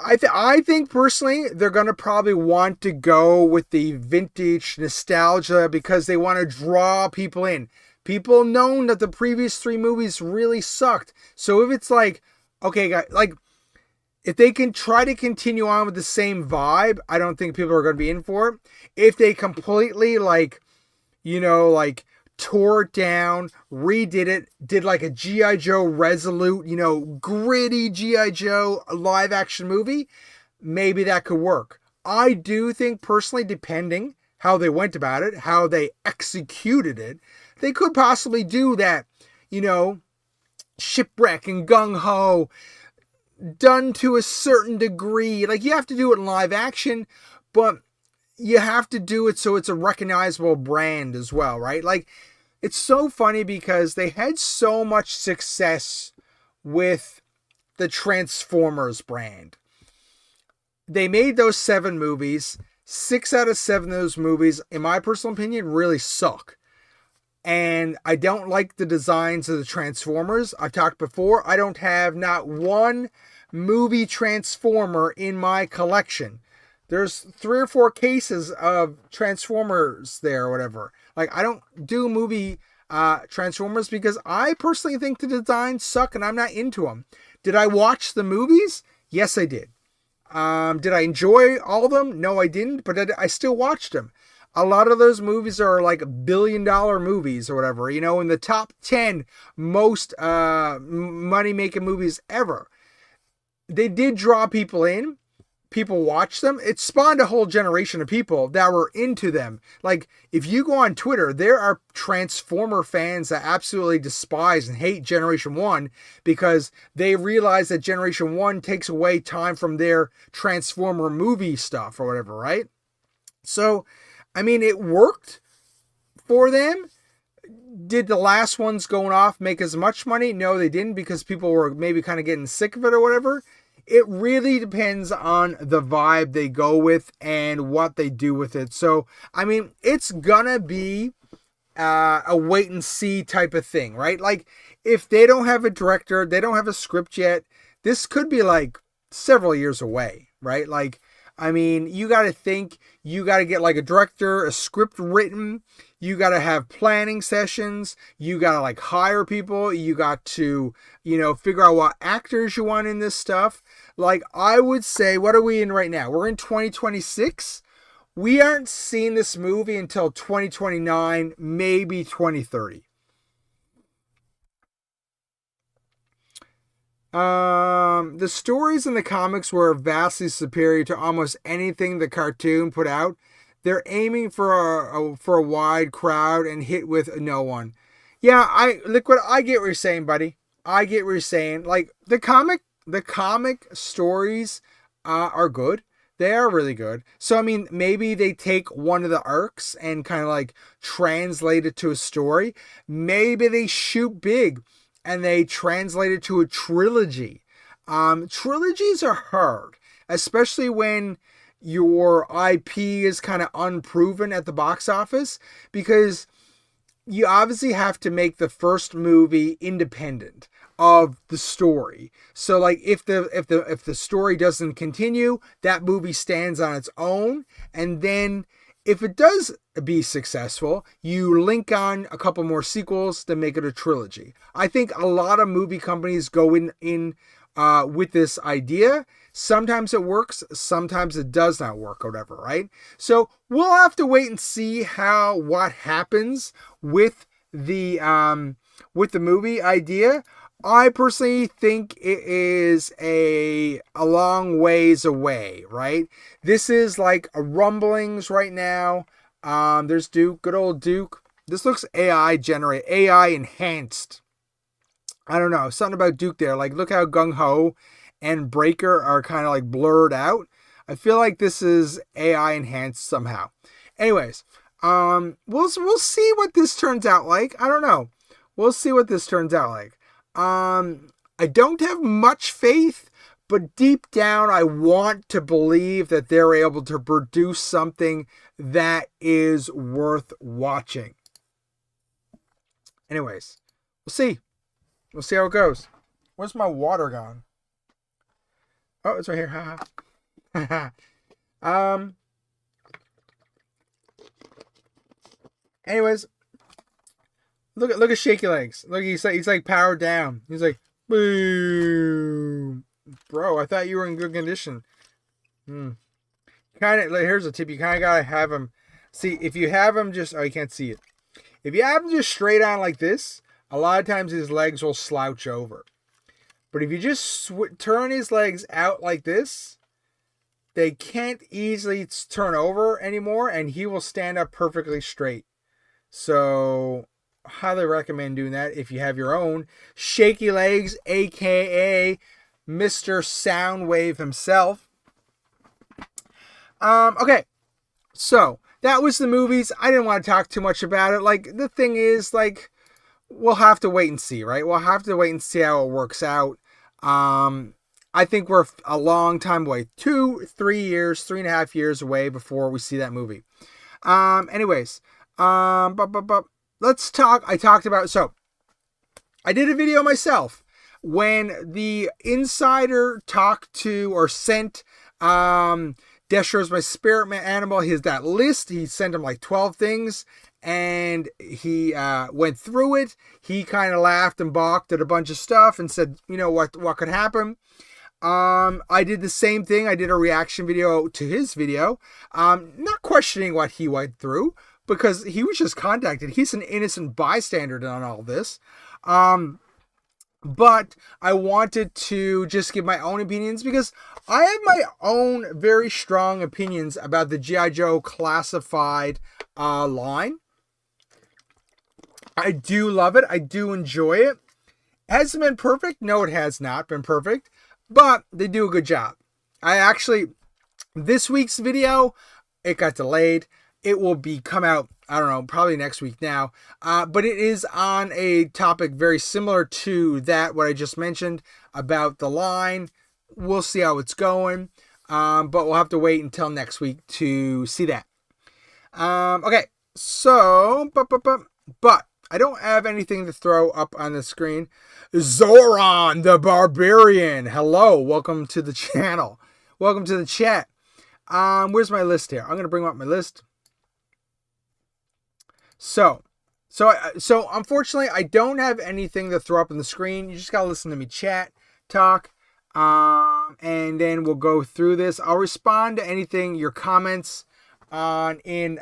I think personally they're going to probably want to go with the vintage nostalgia because they want to draw people in. People known that the previous 3 movies really sucked. So if it's like, okay, guys, like, if they can try to continue on with the same vibe, I don't think people are going to be in for it. If they completely tore it down, redid it, did like a G.I. Joe Resolute, gritty G.I. Joe live action movie, maybe that could work. I do think personally, depending how they went about it, how they executed it, they could possibly do that, Shipwreck and Gung Ho, done to a certain degree. Like, you have to do it in live action, but you have to do it so it's a recognizable brand as well, right? Like, it's so funny because they had so much success with the Transformers brand. They made those 7 movies. 6 out of 7 of those movies, in my personal opinion, really suck. And I don't like the designs of the Transformers. I've talked before. I don't have not one movie Transformer in my collection. There's 3 or 4 cases of Transformers there or whatever. Like, I don't do movie Transformers because I personally think the designs suck and I'm not into them. Did I watch the movies? Yes, I did. Did I enjoy all of them? No, I didn't, but I still watched them. A lot of those movies are like $1 billion movies or whatever, in the top 10 most money-making movies ever. They did draw people in. People watched them. It spawned a whole generation of people that were into them. Like, if you go on Twitter, there are Transformer fans that absolutely despise and hate Generation 1 because they realize that Generation 1 takes away time from their Transformer movie stuff or whatever, right? So, I mean, it worked for them. Did the last ones going off make as much money? No, they didn't because people were maybe kind of getting sick of it or whatever. it really depends on the vibe they go with and what they do with it. So, I mean, it's gonna be a wait and see type of thing, right? Like, if they don't have a director, they don't have a script yet, this could be like several years away, right? Like, I mean, you got to think, you got to get like a director, a script written, you got to have planning sessions, you got to like hire people, you got to, figure out what actors you want in this stuff. Like, I would say, what are we in right now? We're in 2026. We aren't seeing this movie until 2029, maybe 2030. The stories in the comics were vastly superior to almost anything the cartoon put out. They're aiming for a wide crowd and hit with no one. Yeah, I get what you're saying, buddy. I get what you're saying. Like, the comic stories are good. They are really good. So, I mean, maybe they take one of the arcs and kind of like translate it to a story. Maybe they shoot big and they translate it to a trilogy. Trilogies are hard, especially when your IP is kind of unproven at the box office, because you obviously have to make the first movie independent of the story. So like if the story doesn't continue, that movie stands on its own, and then if it does be successful, you link on a couple more sequels to make it a trilogy. I think a lot of movie companies go in with this idea. Sometimes it works, sometimes it does not work, or whatever, right? So we'll have to wait and see what happens with the movie idea. I personally think it is a long ways away, right? This is like a rumblings right now. There's Duke, good old Duke. This looks AI generated, AI enhanced. I don't know, something about Duke there. Like, look how Gung Ho and Breaker are kind of like blurred out. I feel like this is AI enhanced somehow. Anyways, we'll see what this turns out like. I don't know. We'll see what this turns out like. I don't have much faith, but deep down I want to believe that they're able to produce something that is worth watching. Anyways, we'll see. We'll see how it goes. Where's my water gone? Oh, it's right here. Haha. Anyways, look at Shaky Legs. Look, he's like powered down. He's like, boom, bro. I thought you were in good condition. Kind of. Here's a tip. You kind of gotta have him. See, if you have him just, you can't see it. If you have him just straight on like this, a lot of times his legs will slouch over. But if you just turn his legs out like this, they can't easily turn over anymore, and he will stand up perfectly straight. So, highly recommend doing that if you have your own Shaky Legs, aka Mr. Soundwave himself. Okay, so that was the movies. I didn't want to talk too much about it. Like, the thing is, like, we'll have to wait and see, right? We'll have to wait and see how it works out. I think we're a long time away, 3 years, 3.5 years away before we see that movie. Anyways, let's talk. So I did a video myself when the insider talked to or sent, Destro's my spirit animal, that list. He sent him like 12 things. And he went through it. He kind of laughed and balked at a bunch of stuff and said, what could happen. I did the same thing. I did a reaction video to his video, not questioning what he went through, because he was just contacted. He's an innocent bystander on all this. But I wanted to just give my own opinions, because I have my own very strong opinions about the G.I. Joe classified line. I do love it. I do enjoy it. Has it been perfect? No, it has not been perfect, but they do a good job. This week's video, it got delayed. It will come out, I don't know, probably next week now. But it is on a topic very similar to what I just mentioned about the line. We'll see how it's going. But we'll have to wait until next week to see that. Okay, so, but I don't have anything to throw up on the screen. Zoran the Barbarian. Hello, welcome to the channel. Welcome to the chat. Where's my list here? I'm going to bring up my list. So unfortunately, I don't have anything to throw up on the screen. You just got to listen to me chat, talk, and then we'll go through this. I'll respond to anything, your comments in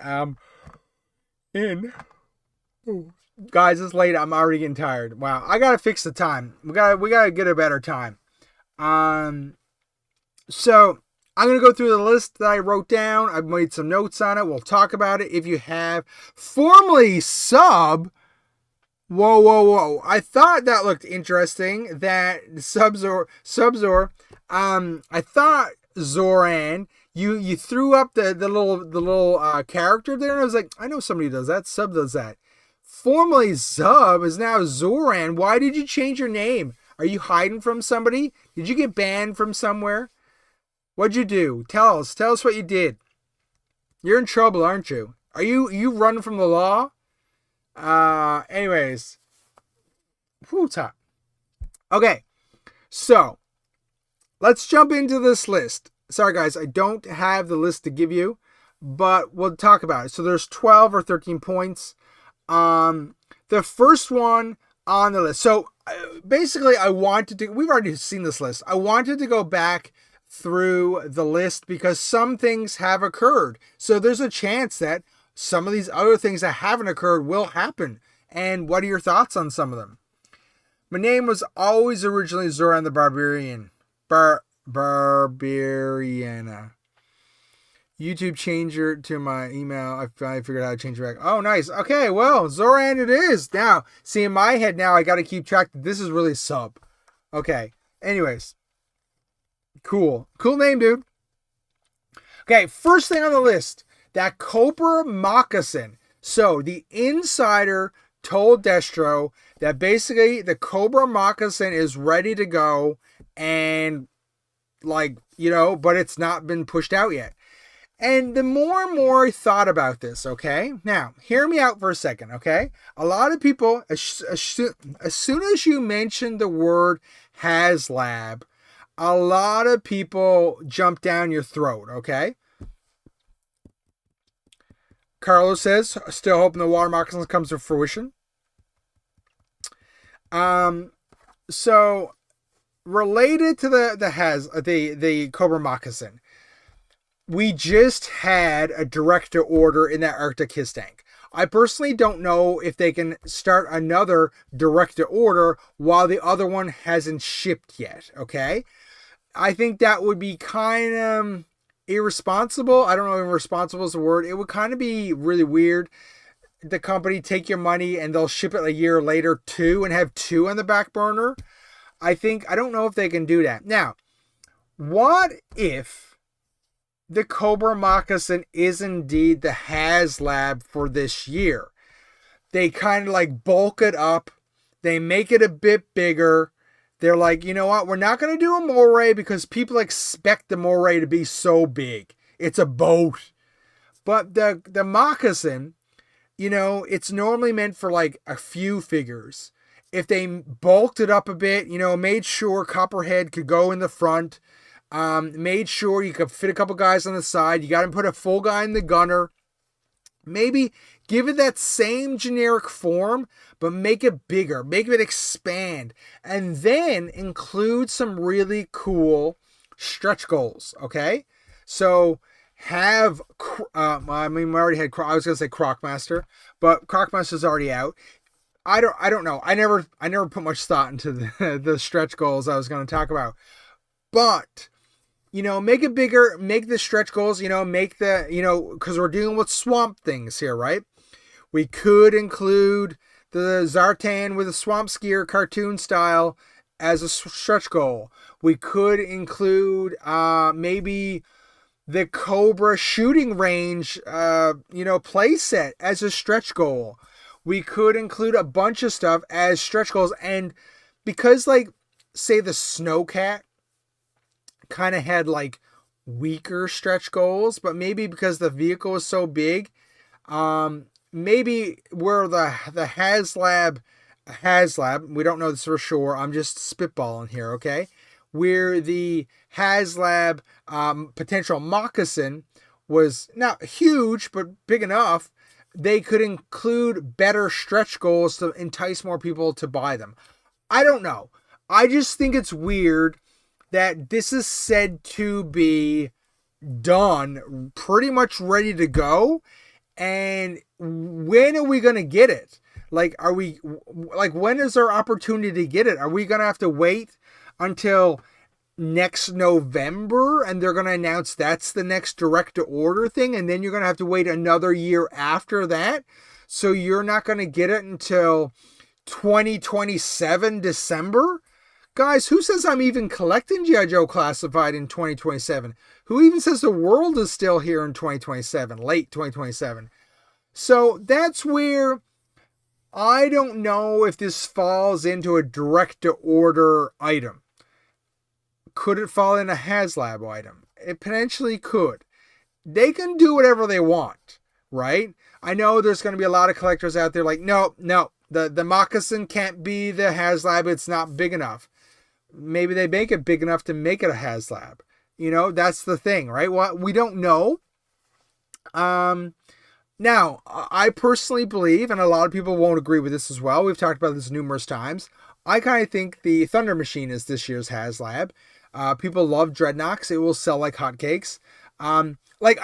guys, it's late. I'm already getting tired. Wow, I gotta fix the time. We gotta get a better time. So I'm gonna go through the list that I wrote down. I've made some notes on it. We'll talk about it. If you have formerly sub, whoa! I thought that looked interesting. That Subzor. I thought Zoran. You threw up the little character there, and I was like, I know somebody who does that. Sub does that. Formerly Zub is now Zoran. Why did you change your name? Are you hiding from somebody? Did you get banned from somewhere? What'd you do? Tell us what you did. You're in trouble, aren't you? Are you running from the law? Anyways. Whoo, top. Okay. So, let's jump into this list. Sorry guys, I don't have the list to give you, but we'll talk about it. So there's 12 or 13 points. The first one on the list. So basically we've already seen this list. I wanted to go back through the list because some things have occurred. So there's a chance that some of these other things that haven't occurred will happen. And what are your thoughts on some of them? My name was always originally Zoran the Barbarian. Barbariana. YouTube changer to my email. I finally figured out how to change it back. Oh, nice. Okay, well, Zoran it is. Now, see, in my head now, I got to keep track. This is really sub. Okay. Anyways. Cool. Cool name, dude. Okay, first thing on the list. That Cobra Moccasin. So, the insider told Destro that basically the Cobra Moccasin is ready to go and but it's not been pushed out yet. And the more and more I thought about this, okay? Now, hear me out for a second, okay? A lot of people, as soon as you mention the word HasLab, a lot of people jump down your throat, okay? Carlos says, still hoping the water moccasins comes to fruition. So related to the Cobra Moccasin, we just had a director order in that Arctic Hiss tank. I personally don't know if they can start another director order while the other one hasn't shipped yet, okay? I think that would be kind of irresponsible. I don't know if irresponsible is the word. It would kind of be really weird. The company take your money and they'll ship it a year later too and have two on the back burner. I don't know if they can do that. Now, what if the Cobra Moccasin is indeed the HasLab for this year? They kind of bulk it up. They make it a bit bigger. They're like, you know what? We're not going to do a moray because people expect the moray to be so big. It's a boat. But the moccasin, it's normally meant for a few figures. If they bulked it up a bit, made sure Copperhead could go in the front, made sure you could fit a couple guys on the side, you got to put a full guy in the gunner, maybe give it that same generic form, but make it bigger, make it expand, and then include some really cool stretch goals, okay? So have, we already had, I was going to say Crocmaster, but Crocmaster's already out. I don't know. I never put much thought into the stretch goals I was going to talk about. But, make it bigger, make the stretch goals, make the, because we're dealing with swamp things here, right? We could include the Zartan with a swamp skier cartoon style as a stretch goal. We could include maybe the Cobra shooting range, play set as a stretch goal. We could include a bunch of stuff as stretch goals. And because, say, the Snowcat kind of had like weaker stretch goals, but maybe because the vehicle was so big, maybe where the HasLab, we don't know this for sure, I'm just spitballing here, okay? Where the HasLab potential moccasin was not huge, but big enough, they could include better stretch goals to entice more people to buy them. I don't know. I just think it's weird that this is said to be done, pretty much ready to go. And when are we going to get it? Like, when is our opportunity to get it? Are we going to have to wait until next November and they're going to announce that's the next direct to order thing? And then you're going to have to wait another year after that. So you're not going to get it until 2027 December? Guys, who says I'm even collecting G.I. Joe Classified in 2027? Who even says the world is still here in 2027, late 2027? So that's where I don't know if this falls into a direct-to-order item. Could it fall in a HasLab item? It potentially could. They can do whatever they want, right? I know there's going to be a lot of collectors out there like, no, the moccasin can't be the HasLab. It's not big enough. Maybe they make it big enough to make it a HasLab. You know, that's the thing, right? Well, we don't know. Now, I personally believe, and a lot of people won't agree with this as well, we've talked about this numerous times, I kind of think the Thunder Machine is this year's HasLab. People love Dreadnoks. It will sell like hotcakes. I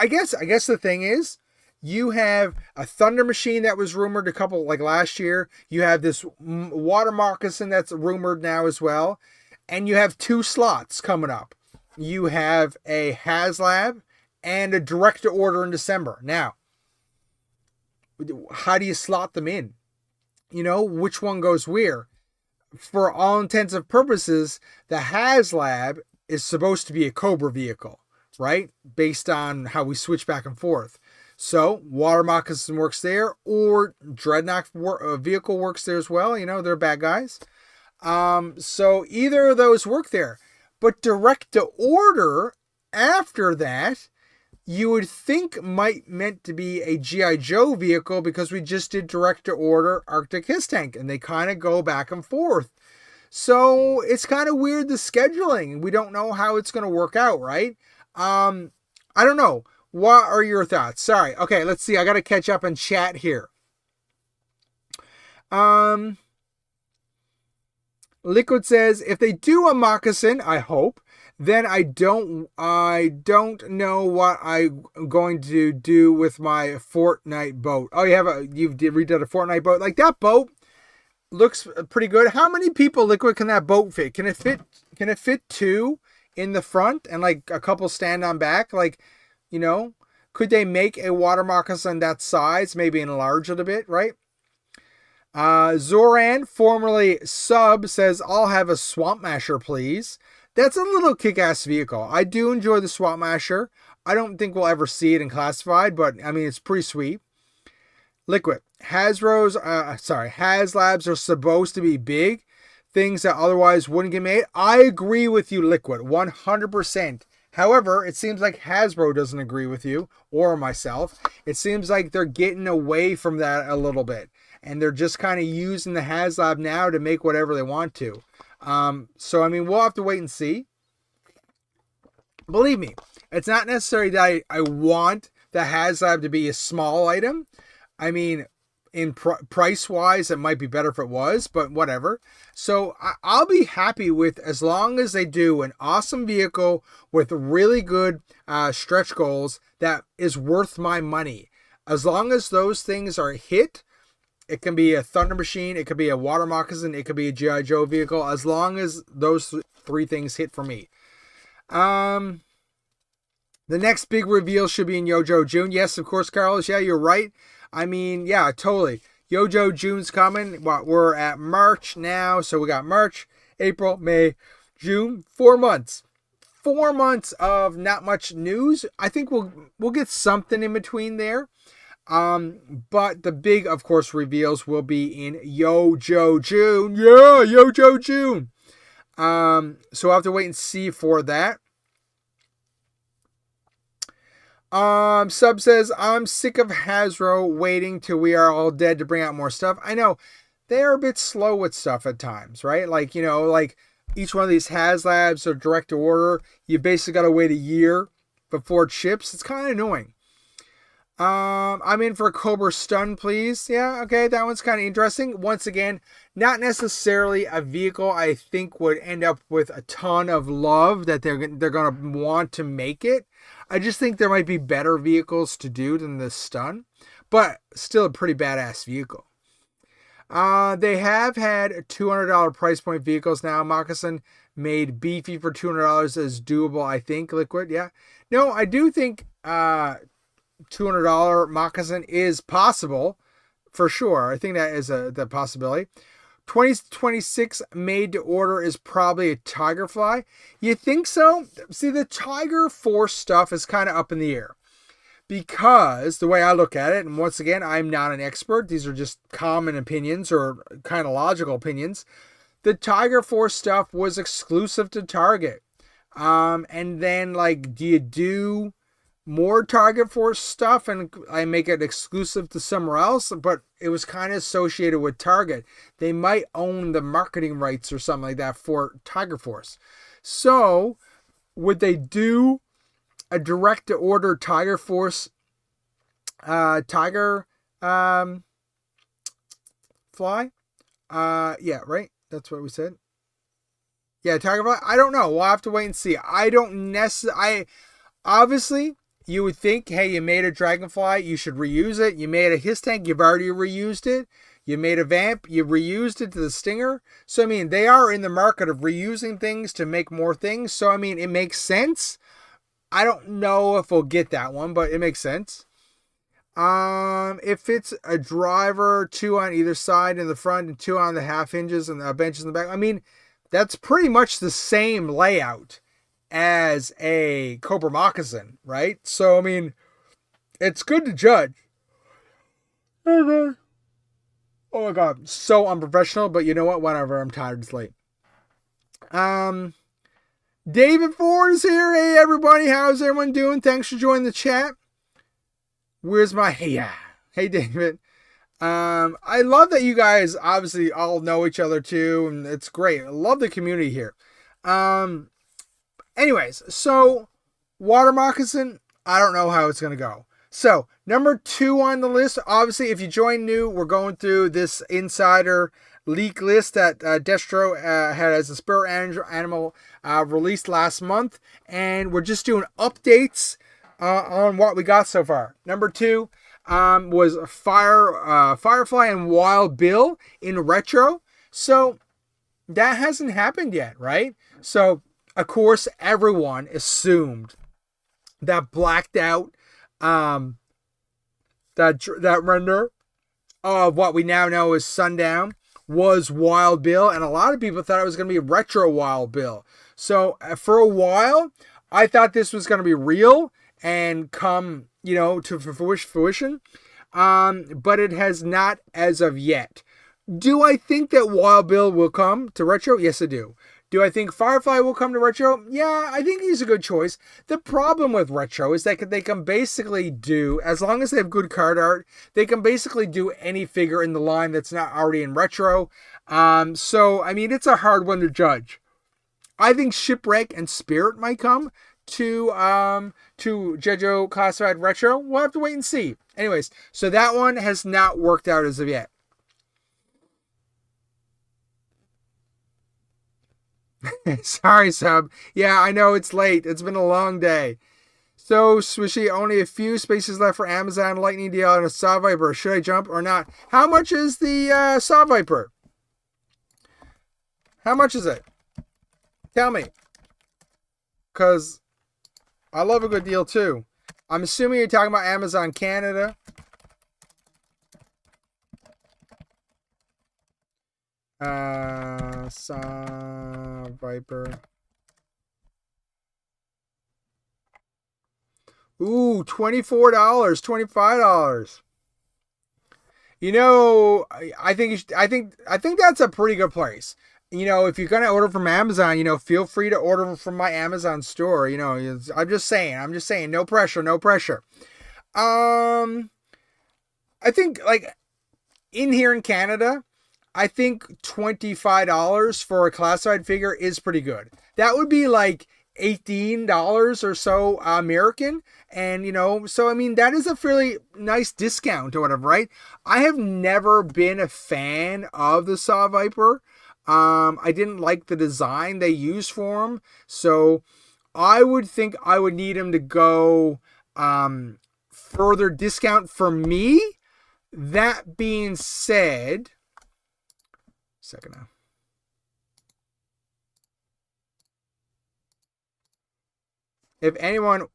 guess the thing is, you have a Thunder Machine that was rumored a couple, like last year. You have this water moccasin that's rumored now as well. And you have 2 slots coming up. You have a HasLab and a direct to order in December. Now, how do you slot them in? You know, which one goes where? For all intents and purposes, the HasLab is supposed to be a Cobra vehicle, right? Based on how we switch back and forth. So, water moccasin works there, or Dreadnought vehicle works there as well. You know, they're bad guys. So either of those work there. But direct to order after that, you would think might meant to be a G.I. Joe vehicle, because we just did direct to order Arctic Hiss Tank, and they kind of go back and forth. So it's kind of weird, the scheduling. We don't know how it's going to work out, right? I don't know. What are your thoughts? Sorry. Okay, let's see. I got to catch up and chat here. Liquid says, if they do a moccasin, I hope, then I don't know what I'm going to do with my Fortnite boat. Oh, you've redone a Fortnite boat. Like, that boat looks pretty good. How many people, Liquid, can that boat fit? Can it fit 2 in the front and like a couple stand on back? Like, you know, could they make a water moccasin that size, maybe enlarge it a bit, right? Zoran, formerly Sub, says, I'll have a Swamp Masher, please. That's a little kick-ass vehicle. I do enjoy the Swamp Masher. I don't think we'll ever see it in Classified, but I mean, it's pretty sweet. Liquid, HasLabs are supposed to be big, things that otherwise wouldn't get made. I agree with you, Liquid, 100%. However, it seems like Hasbro doesn't agree with you or myself. It seems like they're getting away from that a little bit, and they're just kind of using the HasLab now to make whatever they want to. So, I mean, we'll have to wait and see. Believe me, it's not necessarily that I want the HasLab to be a small item. I mean, in price-wise, it might be better if it was, but whatever. So, I'll be happy with, as long as they do an awesome vehicle with really good stretch goals that is worth my money. As long as those things are hit, it can be a Thunder Machine, it could be a water moccasin, it could be a G.I. Joe vehicle, as long as those 3 things hit for me. The next big reveal should be in YoJoe June. Yes, of course, Carlos. Yeah, you're right. I mean, yeah, totally. YoJoe June's coming. We're at March now, so we got March, April, May, June. 4 months. 4 months of not much news. I think we'll get something in between there. But the big, of course, reveals will be in YoJoe June. Yeah, YoJoe June. So I'll have to wait and see for that. Sub says, I'm sick of Hasbro waiting till we are all dead to bring out more stuff. I know they're a bit slow with stuff at times, right? Like, you know, like each one of these HasLabs or direct to order, you basically got to wait a year before it ships. It's kind of annoying. I'm in for Cobra Stun, please. Yeah, okay, that one's kind of interesting. Once again, not necessarily a vehicle I think would end up with a ton of love that they're gonna want to make it. I just think there might be better vehicles to do than the Stun, but still a pretty badass vehicle. They have had $200 price point vehicles now. Moccasin made beefy for $200 is doable, I think. Liquid, yeah. No, I do think $200 Moccasin is possible for sure. I think that is the possibility. 2026 made to order is probably a Tigerfly. You think so? See, the Tiger Force stuff is kind of up in the air because the way I look at it, and once again, I'm not an expert. These are just common opinions or kind of logical opinions. The Tiger Force stuff was exclusive to Target. And then like, do you do more Target Force stuff and I make it exclusive to somewhere else? But it was kind of associated with Target. They might own the marketing rights or something like that for Tiger Force. So would they do a direct to order Tiger Force Tiger fly? Yeah, right? That's what we said. Yeah, Tiger fly. I don't know. We'll have to wait and see. I don't necessarily. Obviously, you would think, hey, you made a Dragonfly, you should reuse it. You made a His Tank, you've already reused it. You made a Vamp, you reused it to the Stinger. So, I mean, they are in the market of reusing things to make more things. So, I mean, it makes sense. I don't know if we'll get that one, but it makes sense. If it's a driver, 2 on either side in the front and 2 on the half hinges and the benches in the back, I mean, that's pretty much the same layout as a Cobra Moccasin, right? So, I mean, it's good to judge. Oh my God, so unprofessional, but you know what? Whatever, I'm tired, it's late. David Ford is here. Hey, everybody, how's everyone doing? Thanks for joining the chat. Where's my, hey, David. I love that you guys obviously all know each other too, and it's great. I love the community here. Anyways, so Water Moccasin, I don't know how it's going to go. So, number 2 on the list, obviously, if you join new, we're going through this insider leak list that Destro had as a spirit animal released last month, and we're just doing updates on what we got so far. Number 2 was Firefly and Wild Bill in retro. So, that hasn't happened yet, right? So, of course, everyone assumed that blacked out that render of what we now know as Sundown was Wild Bill, and a lot of people thought it was going to be retro Wild Bill. So for a while, I thought this was going to be real and come, you know, to fruition, but it has not as of yet. Do I think that Wild Bill will come to retro? Yes, I do. Do I think Firefly will come to retro? Yeah, I think he's a good choice. The problem with retro is that they can basically do, as long as they have good card art, they can basically do any figure in the line that's not already in retro. So, I mean, it's a hard one to judge. I think Shipwreck and Spirit might come to GIJOE Classified Retro. We'll have to wait and see. Anyways, so that one has not worked out as of yet. Sorry, Sub. Yeah, I know it's late. It's been a long day. So, Swishy, only a few spaces left for Amazon Lightning deal and a Saw Viper. Should I jump or not? How much is the Saw Viper? How much is it? Tell me. Because I love a good deal, too. I'm assuming you're talking about Amazon Canada. Saw Viper. Ooh, $24, $25. You know, I think that's a pretty good price. you know, if you're gonna order from Amazon, you know, feel free to order from my Amazon store. You know, I'm just saying, no pressure, no pressure. I think like in here in Canada, I think $25 for a classified figure is pretty good. That would be like $18 or so American. And, you know, so I mean, that is a fairly nice discount or whatever, right? I have never been a fan of the Saw Viper. I didn't like the design they used for him. So I would think I would need him to go further discount for me. That being said, second now. If anyone,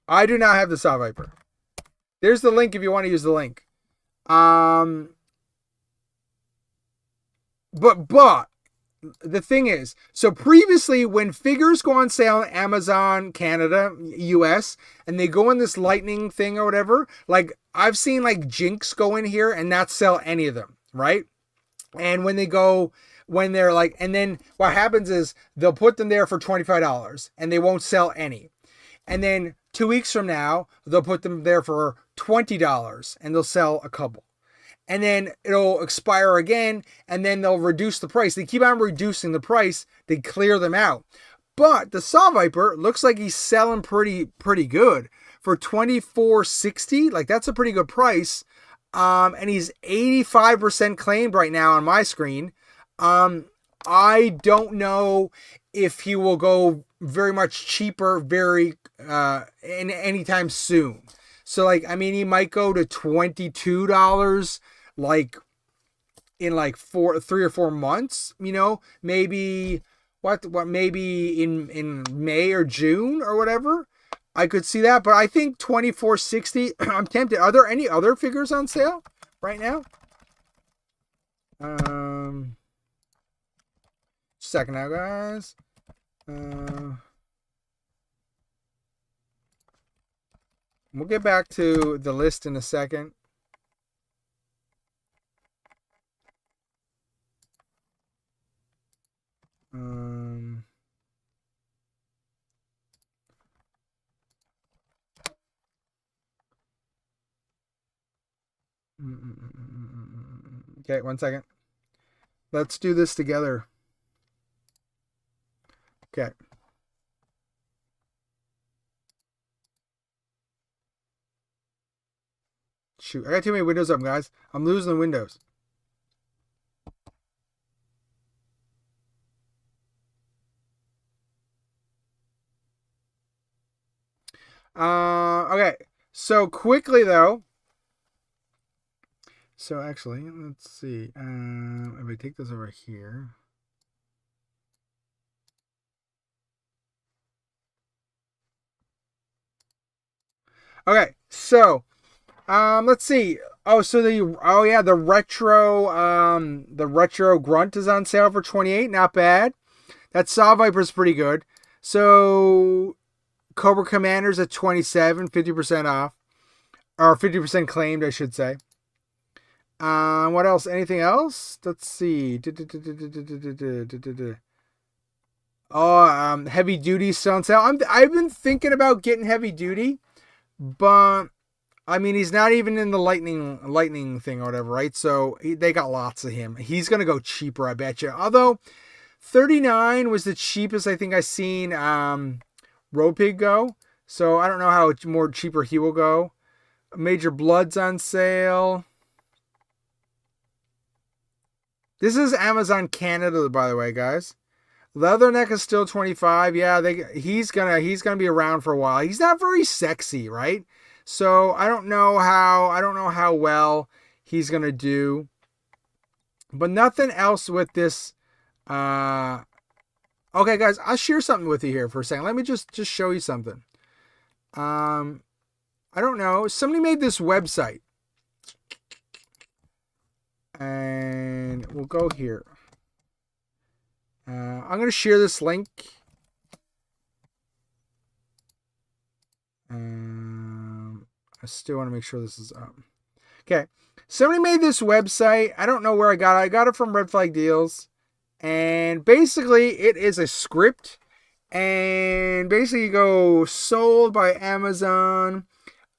I do not have the Saw Viper. There's the link if you want to use the link. But the thing is, so previously when figures go on sale on Amazon, Canada, US, and they go in this lightning thing or whatever, like I've seen like Jinx go in here and not sell any of them, right? And when they're like, and then what happens is they'll put them there for $25 and they won't sell any. And then 2 weeks from now, they'll put them there for $20 and they'll sell a couple. And then it'll expire again, and then they'll reduce the price. They keep on reducing the price. They clear them out. But the Saw Viper looks like he's selling pretty good for $24.60. Like that's a pretty good price. And he's 85% claimed right now on my screen. I don't know if he will go very much cheaper in anytime soon. So like, I mean, he might go to $22 like in like 3 or 4 months, you know, maybe maybe in May or June or whatever. I could see that, but I think $24.60. I'm tempted. Are there any other figures on sale right now? Second now, guys. We'll get back to the list in a second. Okay, 1 second. Let's do this together. Okay. Shoot, I got too many windows up, guys. I'm losing the windows. Okay. So quickly though. So actually, let's see. If I take this over here. Okay, so let's see. Oh, so the retro grunt is on sale for $28. Not bad. That Saw Viper's pretty good. So Cobra Commander's at $27, 50% off. Or 50% claimed, I should say. What else? Anything else? Let's see. Oh, Heavy Duty's still on sale. I've been thinking about getting Heavy Duty, but I mean, he's not even in the lightning thing or whatever, right? So they got lots of him. He's gonna go cheaper, I bet you. Although $39 was the cheapest I think I seen Road Pig go. So I don't know how more cheaper he will go. Major Blood's on sale. This is Amazon Canada, by the way, guys. Leatherneck is still $25. Yeah, he's gonna be around for a while. He's not very sexy, right? So I don't know how well he's gonna do. But nothing else with this. Okay, guys, I'll share something with you here for a second. Let me just show you something. I don't know. Somebody made this website. And we'll go here. I'm going to share this link. I still want to make sure this is up. Okay. Somebody made this website. I don't know where I got it. I got it from Red Flag Deals. And basically, it is a script. And basically, you go sold by Amazon.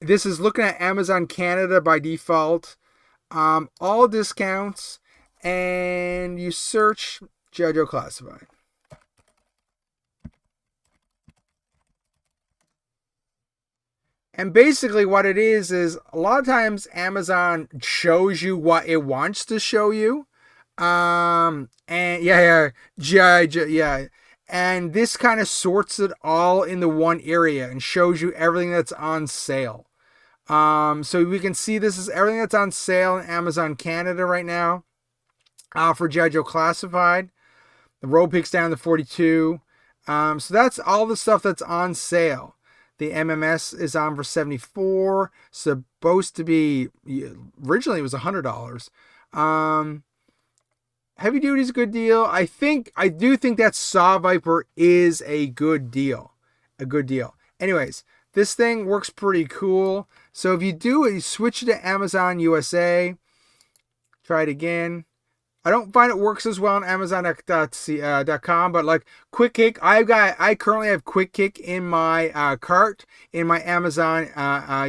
This is looking at Amazon Canada by default. All discounts. And you search GIJOE Classified. And basically what it is a lot of times Amazon shows you what it wants to show you. And yeah. And this kind of sorts it all in the one area and shows you everything that's on sale. So we can see this is everything that's on sale in Amazon Canada right now. For GIJOE Classified. The road peaks down to 42. So that's all the stuff that's on sale. The MMS is on for $74. Supposed to be, originally it was $100. Heavy Duty is a good deal. I do think that Saw Viper is a good deal. Anyways, this thing works pretty cool. So if you do it, you switch it to Amazon USA. Try it again. I don't find it works as well on Amazon.com, but like Quick Kick, I currently have Quick Kick in my cart, in my Amazon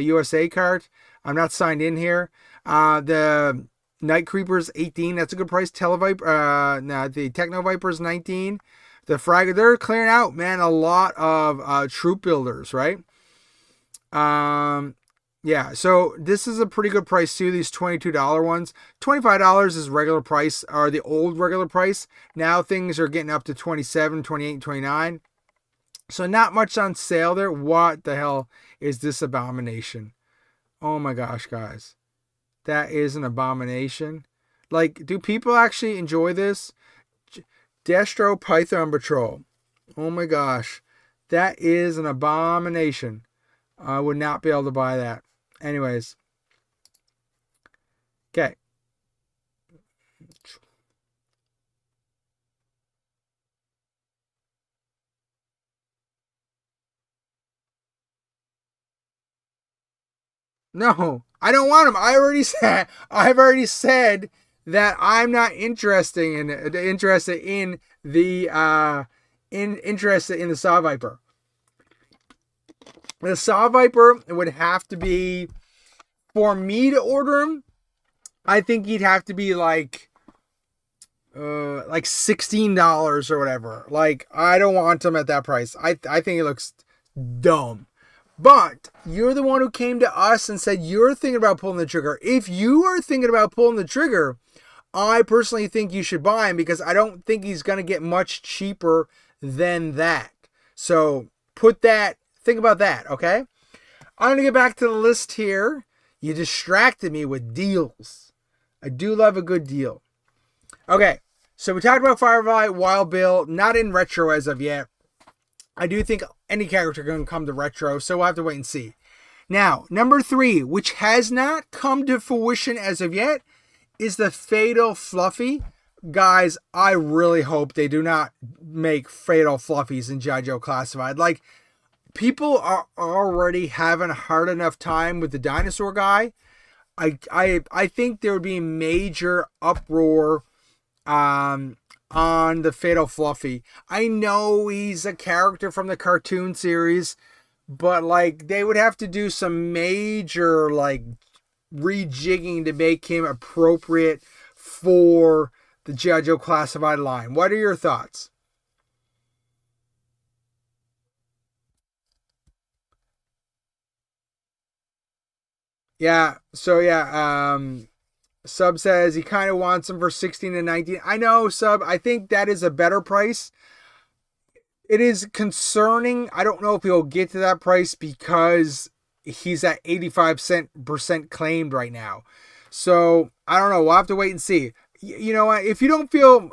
USA cart. I'm not signed in here. The Night Creepers 18, that's a good price. The Techno Vipers 19. The Frag, they're clearing out, man, a lot of troop builders, right? Yeah, so this is a pretty good price too, these $22 ones. $25 is regular price, or the old regular price. Now things are getting up to $27, $28, $29. So not much on sale there. What the hell is this abomination? Oh my gosh, guys. That is an abomination. Like, do people actually enjoy this? Destro Python Patrol. Oh my gosh. That is an abomination. I would not be able to buy that. Anyways. Okay. No, I don't want them. I've already said that I'm not interested in the Saw Viper. The Saw Viper would have to be, for me to order him, I think he'd have to be like $16 or whatever. Like, I don't want him at that price. I think it looks dumb. But you're the one who came to us and said you're thinking about pulling the trigger. If you are thinking about pulling the trigger, I personally think you should buy him, because I don't think he's going to get much cheaper than that. So think about that, okay? I'm going to get back to the list here. You distracted me with deals. I do love a good deal. Okay, so we talked about Firefly, Wild Bill, not in retro as of yet. I do think any character can come to retro, so we'll have to wait and see. Now, number 3, which has not come to fruition as of yet, is the Fatal Fluffy. Guys, I really hope they do not make Fatal Fluffies in GIJOE Classified. Like, people are already having a hard enough time with the dinosaur guy. I think there would be major uproar on the Fatal Fluffy. I know he's a character from the cartoon series, but like, they would have to do some major like rejigging to make him appropriate for the GIJOE Classified line. What are your thoughts? Yeah, so yeah, Sub says he kind of wants him for 16 and 19. I know, Sub, I think that is a better price. It is concerning. I don't know if he'll get to that price because he's at 85% claimed right now. So I don't know. We'll have to wait and see. You know what? If you don't feel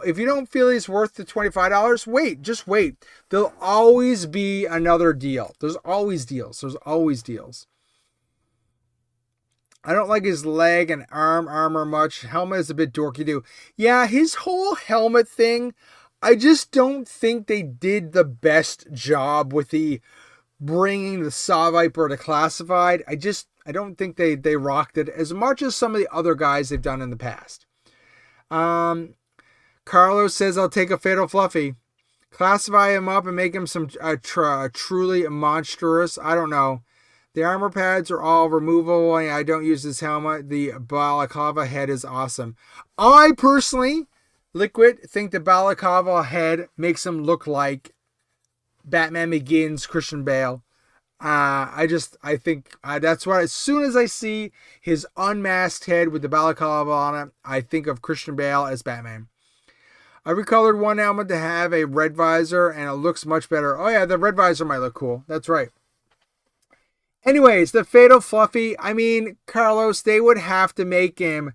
he's worth the $25, wait. Just wait. There'll always be another deal. There's always deals. I don't like his leg and armor much. Helmet is a bit dorky too. Yeah, his whole helmet thing, I just don't think they did the best job with the bringing the Saw Viper to Classified. I don't think they rocked it as much as some of the other guys they've done in the past. Carlos says, I'll take a Fatal Fluffy. Classify him up and make him some truly monstrous. I don't know. The armor pads are all removable. I don't use his helmet. The balaclava head is awesome. I personally, Liquid, think the balaclava head makes him look like Batman Begins Christian Bale. I think that's what, as soon as I see his unmasked head with the balaclava on it, I think of Christian Bale as Batman. I recolored one helmet to have a red visor, and it looks much better. Oh yeah, the red visor might look cool. That's right. Anyways, the Fatal Fluffy, I mean, Carlos, they would have to make him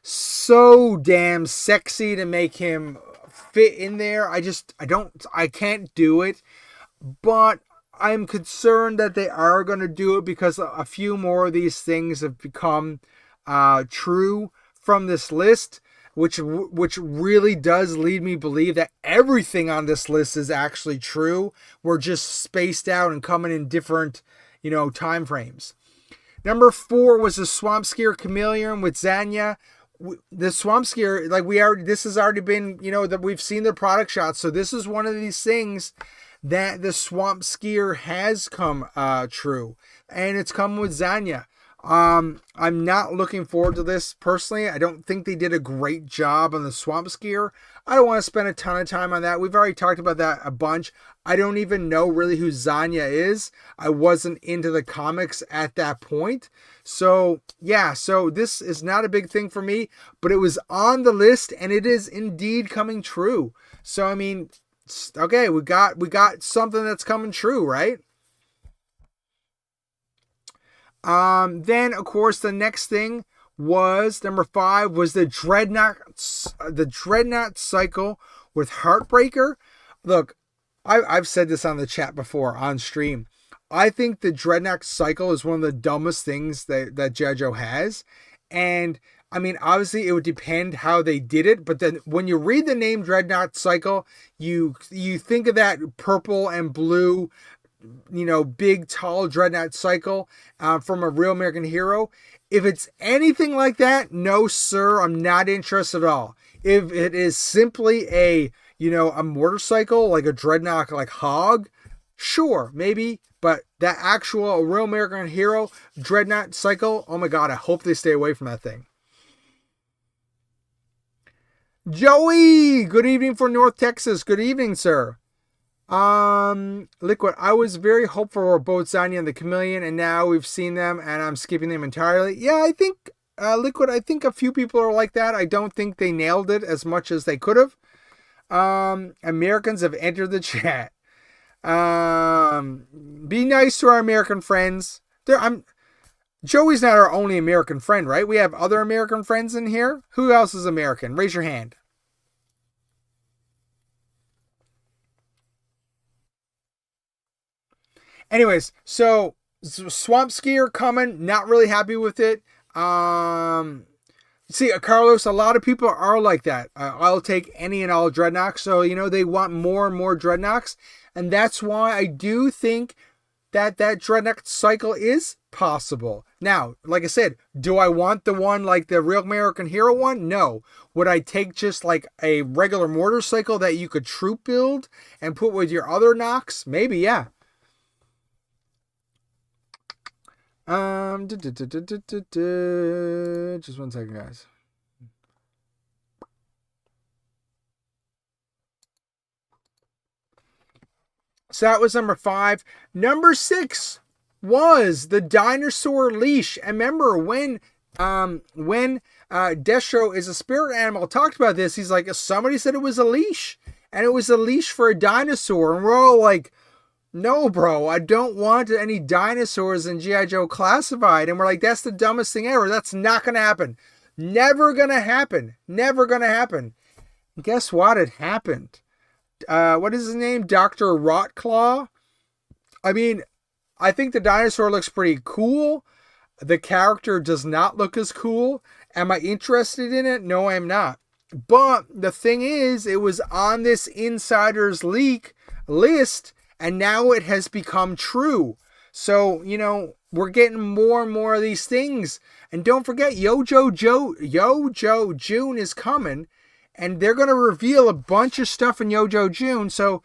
so damn sexy to make him fit in there. I can't do it. But I'm concerned that they are going to do it because a few more of these things have become true from this list, which really does lead me to believe that everything on this list is actually true. We're just spaced out and coming in different, time frames. Number 4 was the Swamp Skier Chameleon with Zanya. The Swamp Skier, this has already been, that we've seen the product shots. So this is one of these things that the Swamp Skier has come true. And it's come with Zanya. I'm not looking forward to this personally. I don't think they did a great job on the Swamp Skier. I don't want to spend a ton of time on that. We've already talked about that a bunch. I don't even know really who Zanya is. I wasn't into the comics at that point. So, yeah, this is not a big thing for me, but it was on the list and it is indeed coming true. So, I mean, okay, we got something that's coming true, right? Then, of course, the next thing was number 5 was the Dreadnought cycle with Heartbreaker. Look, I've said this on the chat before on stream. I think the Dreadnought cycle is one of the dumbest things that GIJOE has. And I mean, obviously it would depend how they did it, but then when you read the name Dreadnought cycle, you think of that purple and blue, big, tall Dreadnought cycle from a Real American Hero. If it's anything like that, no, sir, I'm not interested at all. If it is simply a motorcycle, like a Dreadnought, like Hog, sure, maybe. But that actual Real American Hero Dreadnought cycle, oh my God, I hope they stay away from that thing. Joey, good evening from North Texas. Good evening, sir. Liquid, I was very hopeful for both Zanya and the Chameleon, and now we've seen them and I'm skipping them entirely. Yeah, I think, Liquid, I think a few people are like that. I don't think they nailed it as much as they could have. Americans have entered the chat. Be nice to our American friends. Joey's not our only American friend, right? We have other American friends in here. Who else is American? Raise your hand. Anyways, so Swamp Skier coming, not really happy with it. See, Carlos, a lot of people are like that. I'll take any and all Dreadnoughts. So, they want more and more Dreadnoughts. And that's why I do think that Dreadnought cycle is possible. Now, like I said, do I want the one like the Real American Hero one? No. Would I take just like a regular motorcycle that you could troop build and put with your other Knocks? Maybe, yeah. Just one second, guys. So that was number 5. Number 6 was the dinosaur leash. And remember when Destro is a spirit animal, I talked about this. He's like, somebody said it was a leash, and it was a leash for a dinosaur, and we're all like, no, bro, I don't want any dinosaurs in G.I. Joe Classified. And we're like, that's the dumbest thing ever. That's not going to happen. Never going to happen. Never going to happen. And guess what? It happened. What is his name? Dr. Rotclaw. I mean, I think the dinosaur looks pretty cool. The character does not look as cool. Am I interested in it? No, I'm not. But the thing is, it was on this insider's leak list, and now it has become true. So, we're getting more and more of these things. And don't forget, YoJoe June is coming, and they're going to reveal a bunch of stuff in YoJoe June. So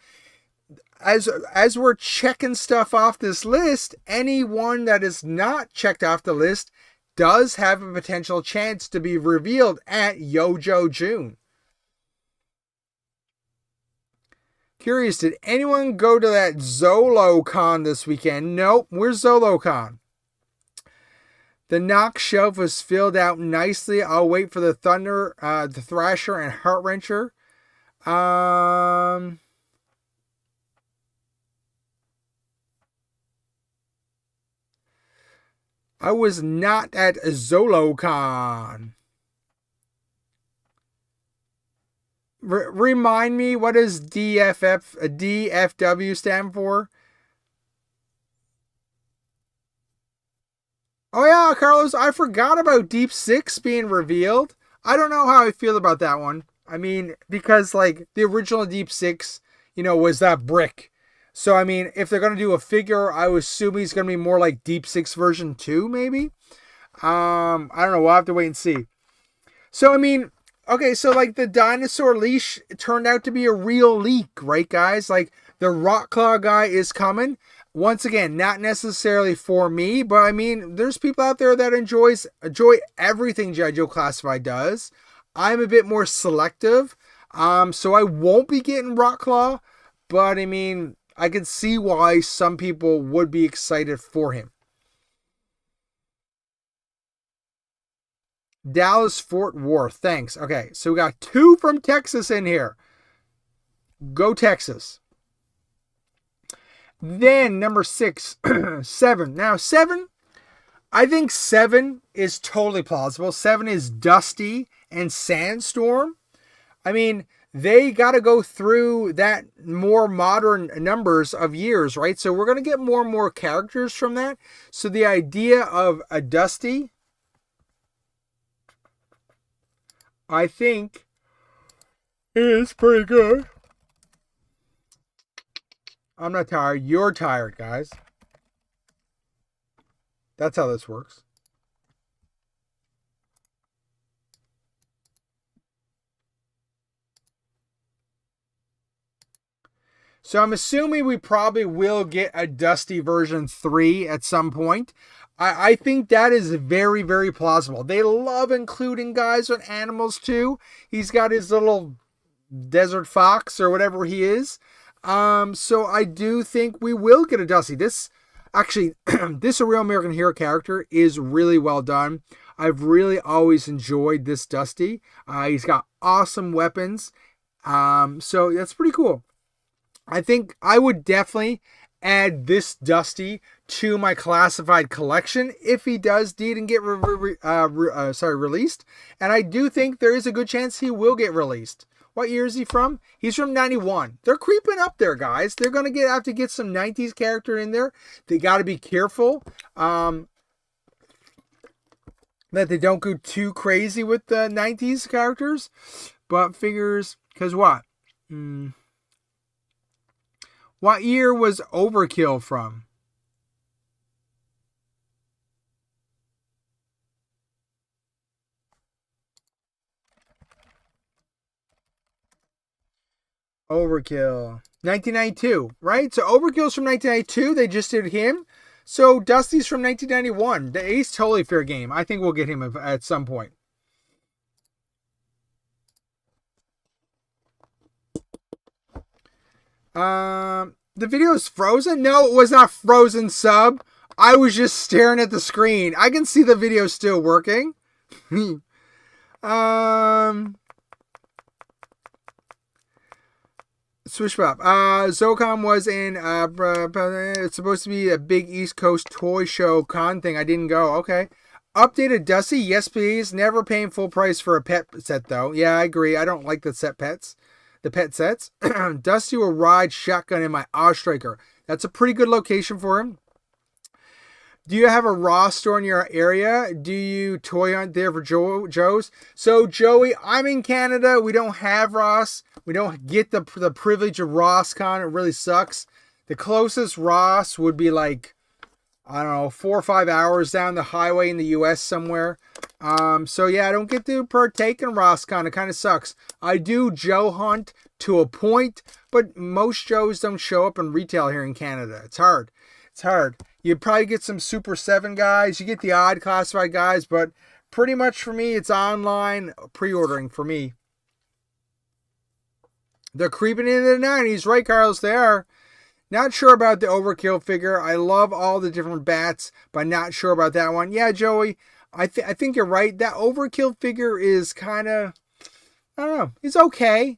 as we're checking stuff off this list, anyone that is not checked off the list does have a potential chance to be revealed at YoJoe June. Curious, did anyone go to that ZoloCon this weekend? Nope, where's ZoloCon? The knock shelf was filled out nicely. I'll wait for the Thunder, the Thrasher, and Heart Wrencher. I was not at ZoloCon. Remind me, what does DFW stand for? Oh yeah, Carlos, I forgot about Deep Six being revealed. I don't know how I feel about that one. I mean, because like the original Deep Six, was that brick. So I mean, if they're gonna do a figure, I would assume he's gonna be more like Deep Six version 2, maybe. I don't know. We'll have to wait and see. So I mean, okay, so like the dinosaur leash turned out to be a real leak, right, guys? Like the Rockclaw guy is coming. Once again, not necessarily for me, but I mean, there's people out there that enjoy everything G.I. Joe Classified does. I'm a bit more selective, so I won't be getting Rockclaw, but I mean, I can see why some people would be excited for him. Dallas Fort Worth, thanks. Okay, so we got 2 from Texas in here. Go Texas. Then number 6, 7. Now 7, I think 7 is totally plausible. 7 is Dusty and Sandstorm. I mean, they got to go through that more modern numbers of years, right? So we're going to get more and more characters from that. So the idea of a Dusty, I think, is pretty good. I'm not tired. You're tired, guys. That's how this works. So I'm assuming we probably will get a Dusty version 3 at some point. I think that is very, very plausible. They love including guys with animals too. He's got his little desert fox or whatever he is. So I do think we will get a Dusty. This A Real American Hero character is really well done. I've really always enjoyed this Dusty. He's got awesome weapons. So that's pretty cool. I think I would definitely add this Dusty to my classified collection if he does indeed and get released. And I do think there is a good chance he will get released. What year is he from? He's from 91. They're creeping up there, guys. They're going to have to get some 90s character in there. They got to be careful that they don't go too crazy with the 90s characters. But figures, because what? What year was Overkill from? Overkill. 1992, right? So Overkill's from 1992. They just did him. So Dusty's from 1991. The Ace totally fair game. I think we'll get him at some point. The video is frozen? No, it was not frozen, sub. I was just staring at the screen. I can see the video still working. SwishPOP. ZoCon was in, it's supposed to be a big East Coast toy show con thing. I didn't go. Okay. Updated Dusty. Yes, please. Never paying full price for a pet set, though. Yeah, I agree. I don't like the pet sets. Dusty will ride shotgun in my Striker. That's a pretty good location for him. Do you have a Ross store in your area? Do you toy hunt there for Joe's? So, Joey, I'm in Canada. We don't have Ross. We don't get the privilege of RossCon. It really sucks. The closest Ross would be like I don't know, 4 or 5 hours down the highway in the US somewhere. So yeah, I don't get to partake in Rosscon. It kind of sucks. I do Joe hunt to a point, but most Joes don't show up in retail here in Canada. It's hard. It's hard. You probably get some Super 7 guys. You get the odd classified guys, but pretty much for me, it's online pre-ordering for me. They're creeping into the 90s, right, Carlos? They are. Not sure about the Overkill figure. I love all the different bats, but not sure about that one. Yeah, Joey, I think you're right. That Overkill figure is kind of, I don't know. It's okay.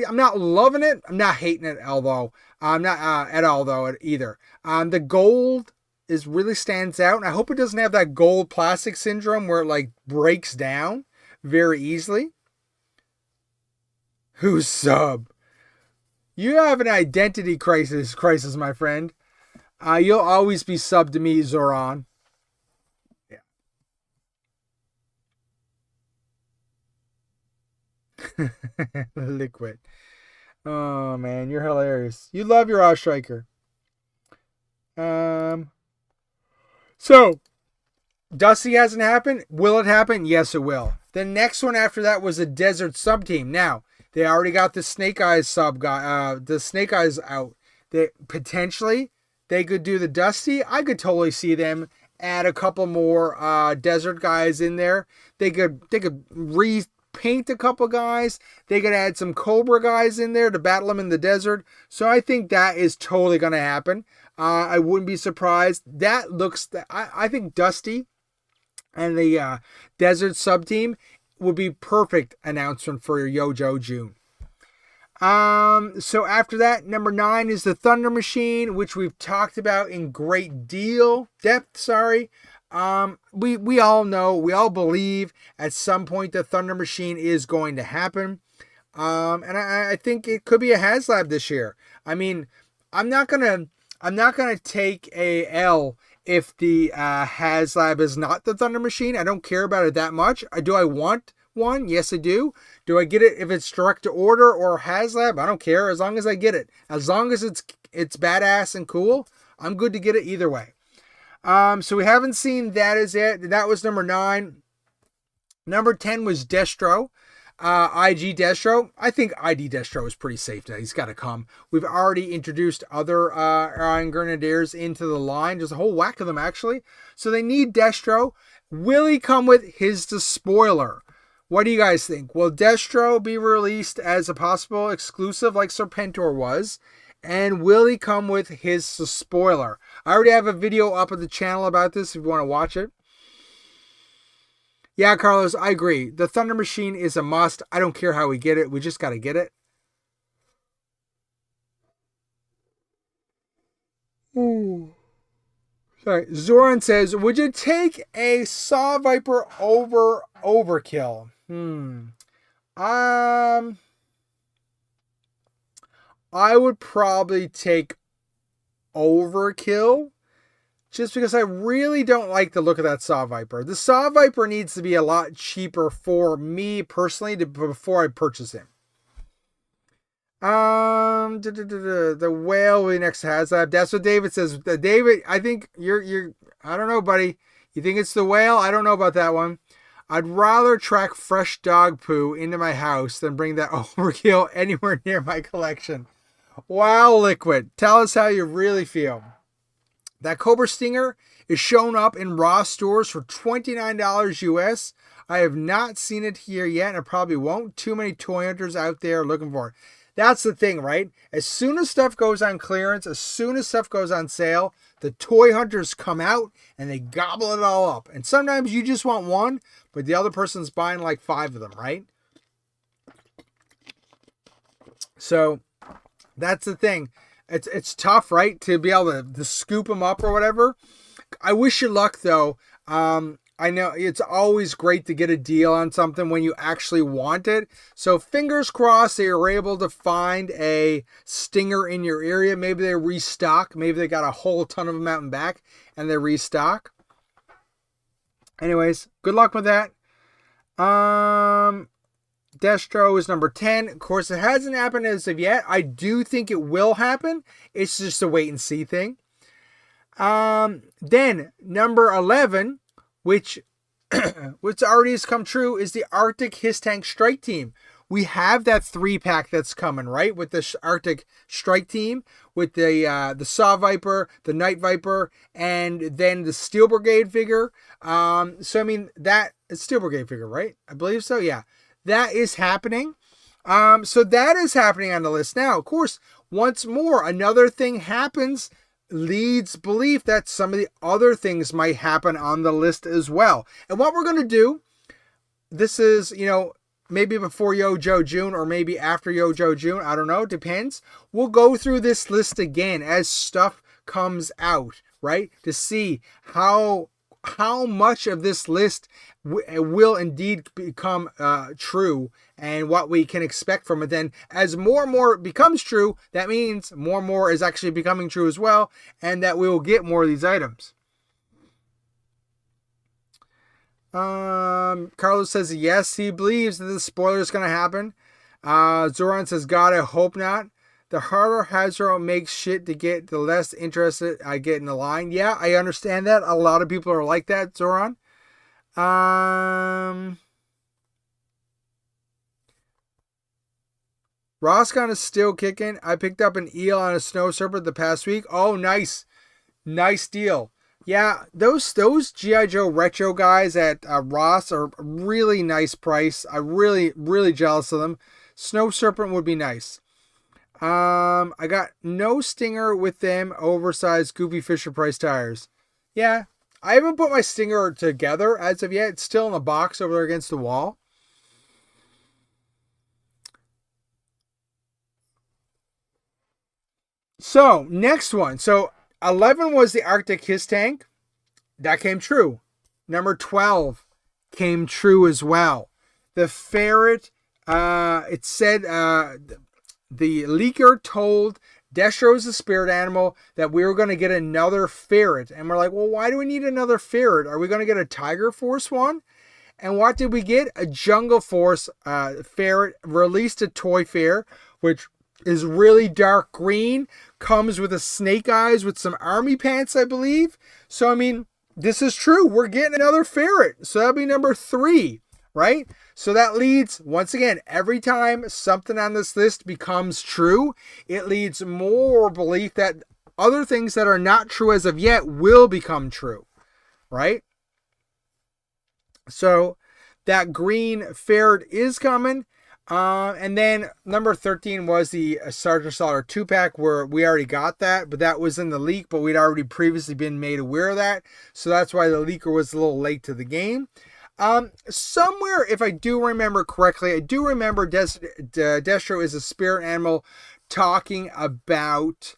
I'm not loving it. I'm not hating it, although. I'm not at all, though, either. The gold really stands out, and I hope it doesn't have that gold plastic syndrome where it, like, breaks down very easily. Who's sub? You have an identity crisis, my friend. You'll always be sub to me, Zoran. Yeah. Liquid. Oh man, you're hilarious. You love your Oz Striker. So Dusty hasn't happened. Will it happen? Yes, it will. The next one after that was a Desert Sub Team. Now, they already got the Snake Eyes sub guy, the Snake Eyes out. They potentially could do the Dusty. I could totally see them add a couple more desert guys in there. They could repaint a couple guys. They could add some Cobra guys in there to battle them in the desert. So I think that is totally going to happen. I wouldn't be surprised. That looks. I think Dusty and the Desert Sub Team would be perfect announcement for your Yojo June. So after that, number 9 is the Thunder Machine, which we've talked about in great depth. Sorry. We all know, we all believe at some point the Thunder Machine is going to happen. And I think it could be a HasLab this year. I mean, I'm not gonna take a L if the HasLab is not the Thunder Machine. I don't care about it that much. Do I want one? Yes, I do. Do I get it if it's direct to order or HasLab? I don't care, as long as I get it. As long as it's badass and cool, I'm good to get it either way. So we haven't seen that as it. That was number 9. Number 10 was Destro. IG Destro. I think ID Destro is pretty safe now. He's got to come. We've already introduced other Iron Grenadiers into the line. There's a whole whack of them, actually. So they need Destro. Will he come with his Despoiler? What do you guys think? Will Destro be released as a possible exclusive like Serpentor was? And will he come with his Despoiler? I already have a video up at the channel about this if you want to watch it. Yeah, Carlos, I agree. The Thunder Machine is a must. I don't care how we get it. We just got to get it. Ooh. Sorry. Zoran says, would you take a Saw Viper over Overkill? I would probably take Overkill. Just because I really don't like the look of that Saw Viper. The Saw Viper needs to be a lot cheaper for me personally before I purchase him. The whale will be next to HasLab. That's what David says. David, I think you're I don't know, buddy. You think it's the whale? I don't know about that one. I'd rather track fresh dog poo into my house than bring that Overkill anywhere near my collection. Wow, Liquid. Tell us how you really feel. That Cobra Stinger is shown up in Raw stores for $29 US. I have not seen it here yet, and I probably won't. Too many toy hunters out there looking for it. That's the thing, right? As soon as stuff goes on clearance, as soon as stuff goes on sale, the toy hunters come out and they gobble it all up. And sometimes you just want one, but the other person's buying like 5 of them, right? So that's the thing. It's tough, right, to be able to scoop them up or whatever. I wish you luck, though. I know it's always great to get a deal on something when you actually want it. So fingers crossed that you're able to find a Stinger in your area. Maybe they restock. Maybe they got a whole ton of them out and back and they restock. Anyways, good luck with that. Destro is number 10. Of course, it hasn't happened as of yet. I do think it will happen. It's just a wait and see thing. Then number 11, which already has come true, is the Arctic His Tank Strike Team. We have that 3-pack that's coming, right? With the Arctic Strike Team, with the Saw Viper, the Night Viper, and then the Steel Brigade figure. So I mean, that is Steel Brigade figure, right? I believe so. Yeah, that is happening. So that is happening on the list now. Of course, once more, another thing happens, leads belief that some of the other things might happen on the list as well. And what we're going to do, this is, maybe before GIJOE June or maybe after GIJOE June. I don't know. Depends. We'll go through this list again as stuff comes out, right? To see how much of this list will indeed become true and what we can expect from it. Then as more and more becomes true, that means more and more is actually becoming true as well, and that we will get more of these items. Carlos says yes, he believes that the spoiler is going to happen. Zoran says, God, I hope not. The harder Hasbro makes shit to get, the less interested I get in the line. Yeah, I understand that. A lot of people are like that, Zoran. Roscon is still kicking. I picked up an eel on a snow serpent the past week. Oh, nice. Nice deal. Yeah, those G.I. Joe retro guys at Ross are a really nice price. I'm really jealous of them. Snow Serpent would be nice. I got no stinger with them oversized Goofy Fisher Price tires. Yeah, I haven't put my stinger together as of yet. It's still in the box over there against the wall. So, next one. So, 11 was the Arctic His Tank. That came true. Number 12 came true as well. The ferret, it said the leaker told Destro's the spirit animal that we were going to get another ferret. And we're like, well, why do we need another ferret? Are we going to get a Tiger Force one? And what did we get? A Jungle Force ferret released at Toy Fair, which is really dark green, comes with a snake eyes with some army pants, I believe. So, I mean, this is true. We're getting another ferret. So that'll be number 3, right? So that leads, once again, every time something on this list becomes true, it leads more belief that other things that are not true as of yet will become true, right? So that green ferret is coming. And then number 13 was the Sergeant Slaughter 2-pack, where we already got that, but that was in the leak, but we'd already previously been made aware of that. So that's why the leaker was a little late to the game. Somewhere, if I do remember correctly, I do remember Destro is a spirit animal talking about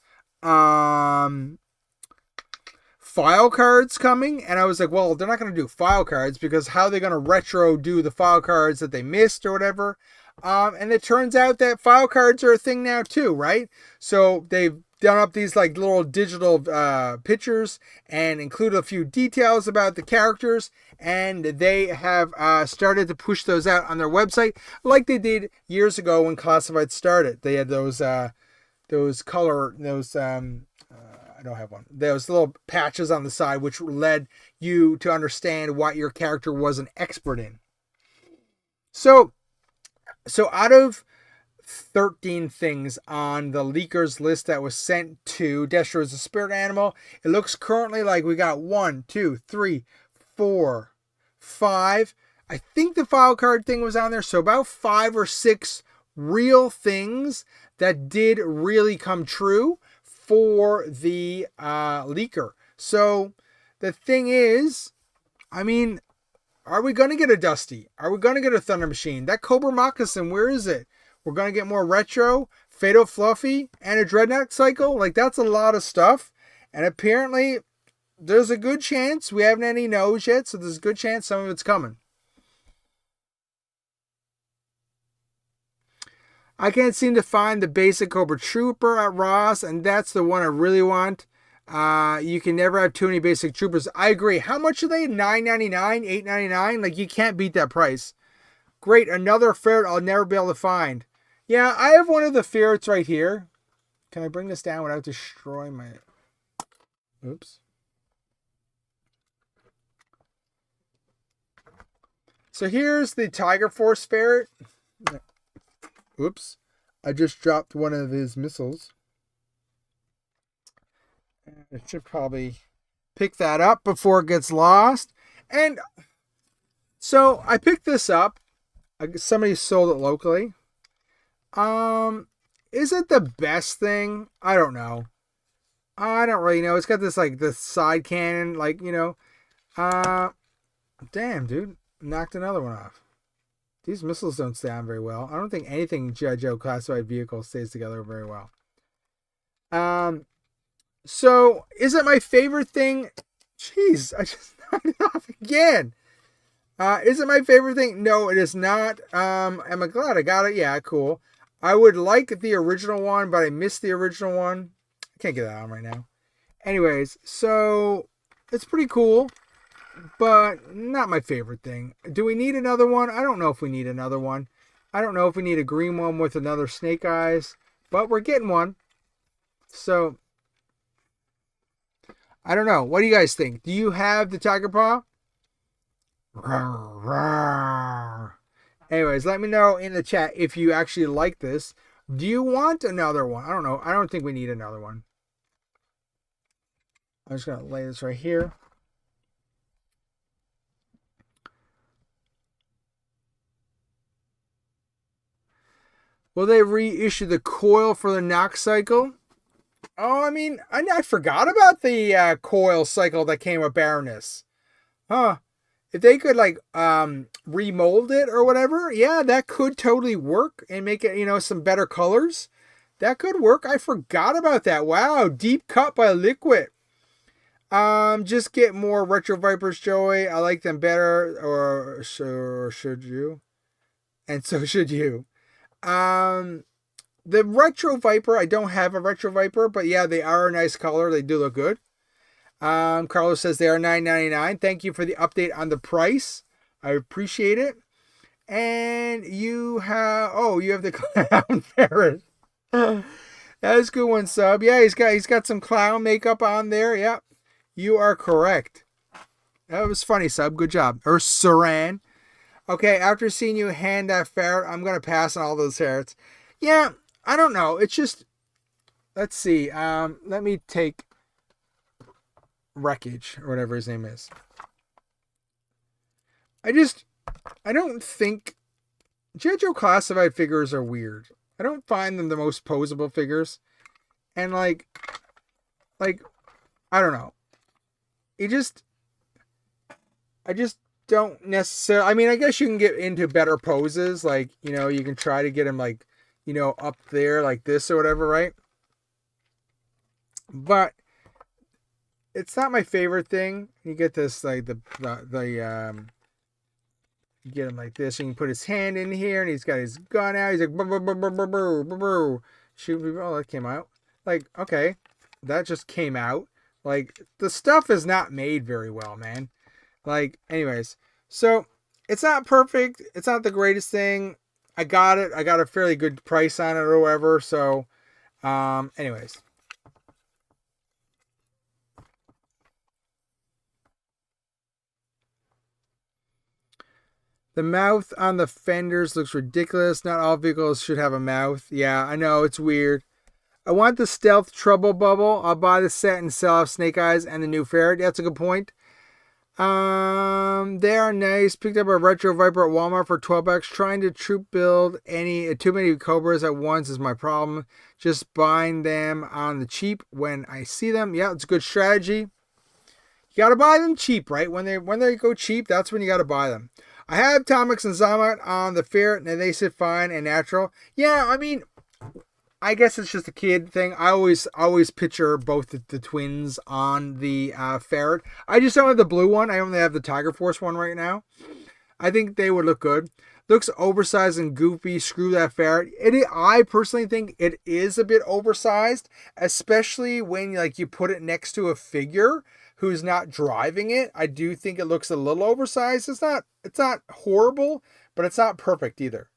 file cards coming, and I was like, well, they're not going to do file cards because how are they going to retro do the file cards that they missed or whatever? And it turns out that file cards are a thing now too, right? So they've done up these like little digital pictures and included a few details about the characters, and they have started to push those out on their website like they did years ago when Classified started. They had those I don't have one. Those little patches on the side which led you to understand what your character was an expert in. So out of 13 things on the leakers list that was sent to Destro as a spirit animal, it looks currently like we got 1, 2, 3, 4, 5. I think the file card thing was on there. So about 5 or 6 real things that did really come true for the leaker. So the thing is, I mean, are we going to get a Dusty? Are we going to get a Thunder Machine? That Cobra Moccasin, where is it? We're going to get more retro, Fatal Fluffy, and a Dreadnought Cycle. Like, that's a lot of stuff. And apparently, there's a good chance, we haven't any knows yet, so there's a good chance some of it's coming. I can't seem to find the basic Cobra Trooper at Ross, and that's the one I really want. You can never have too many basic troopers. I agree. How much are they? $9.99, $8.99? Like, you can't beat that price. Great, another ferret I'll never be able to find. Yeah, I have one of the ferrets right here. Can I bring this down without destroying my... Oops. So here's the Tiger Force ferret. Oops. I just dropped one of his missiles. I should probably pick that up before it gets lost. And so I picked this up. Somebody sold it locally. Is it the best thing? I don't know. I don't really know. It's got this like the side cannon, like, you know. Damn, dude. Knocked another one off. These missiles don't sound very well. I don't think anything G.I. Joe classified vehicle stays together very well. So is it my favorite thing? Jeez, I just knocked it off again. Is it my favorite thing? No, it is not. Am I glad I got it? Yeah, cool. I would like the original one, but I missed the original one. I can't get that on right now. Anyways, so it's pretty cool, but not my favorite thing. Do we need another one? I don't know if we need another one. I don't know if we need a green one with another snake eyes, but we're getting one. So, I don't know. What do you guys think? Do you have the Tiger Paw? Rawr, rawr. Anyways, let me know in the chat if you actually like this. Do you want another one? I don't know. I don't think we need another one. I'm just going to lay this right here. Will they reissue the coil for the knock cycle? Oh, I mean, I forgot about the coil cycle that came with Baroness. Huh. If they could like remold it or whatever, yeah, that could totally work and make it, you know, some better colors. That could work. I forgot about that. Wow, deep cut by Liquid. Just get more Retro Vipers, Joey. I like them better, or should you? And so should you. The Retro Viper, I don't have a Retro Viper, but yeah, they are a nice color. They do look good. Carlos says they are $9.99. Thank you for the update on the price. I appreciate it. And you have the clown ferret. That's a good one, Sub. Yeah, he's got some clown makeup on there. Yep. You are correct. That was funny, Sub. Good job. Or Saran. Okay, after seeing you hand that ferret, I'm gonna pass on all those ferrets. Yeah, I don't know. It's just, let's see. Let me take Wreckage or whatever his name is. I don't think G.I. Joe classified figures are weird. I don't find them the most posable figures. And like I don't know. I just don't necessarily, I mean, I guess you can get into better poses, like, you know, you can try to get him like, you know, up there like this or whatever, right? But it's not my favorite thing. You get this like you get him like this. You can put his hand in here, and he's got his gun out. He's like, shoot me! Oh, that came out. Like, okay, that just came out. Like, the stuff is not made very well, man. Like, anyways, so it's not perfect. It's not the greatest thing. I got it. I got a fairly good price on it or whatever. So, anyways. The mouth on the fenders looks ridiculous. Not all vehicles should have a mouth. Yeah, I know, it's weird. I want the Stealth Trouble Bubble. I'll buy the set and sell off Snake Eyes and the new ferret. That's a good point. They are nice. Picked up a Retro Viper at Walmart for $12. Trying to troop build too many Cobras at once is my problem. Just buying them on the cheap when I see them. Yeah, it's a good strategy. You gotta buy them cheap, right? When they go cheap, that's when you gotta buy them. I have Tomix and Zamat on the ferret, and they sit fine and natural. Yeah, I mean, I guess it's just a kid thing. I always picture both the twins on the ferret. I just don't have the blue one. I only have the Tiger Force one right now. I think they would look good. Looks oversized and goofy. Screw that ferret. I personally think it is a bit oversized, especially when like you put it next to a figure who's not driving it. I do think it looks a little oversized. It's not horrible, but it's not perfect either.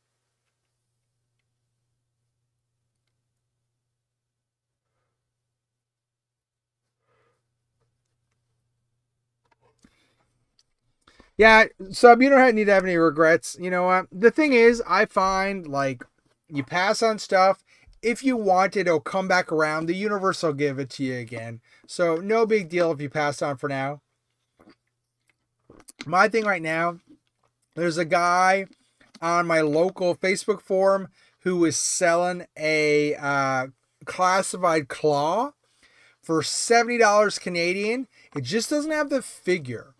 Yeah, Sub, you don't need to have any regrets. You know what? The thing is, I find like you pass on stuff. If you want it, it'll come back around. The universe will give it to you again. So no big deal if you pass on for now. My thing right now, there's a guy on my local Facebook forum who is selling a classified claw for $70 Canadian. It just doesn't have the figure,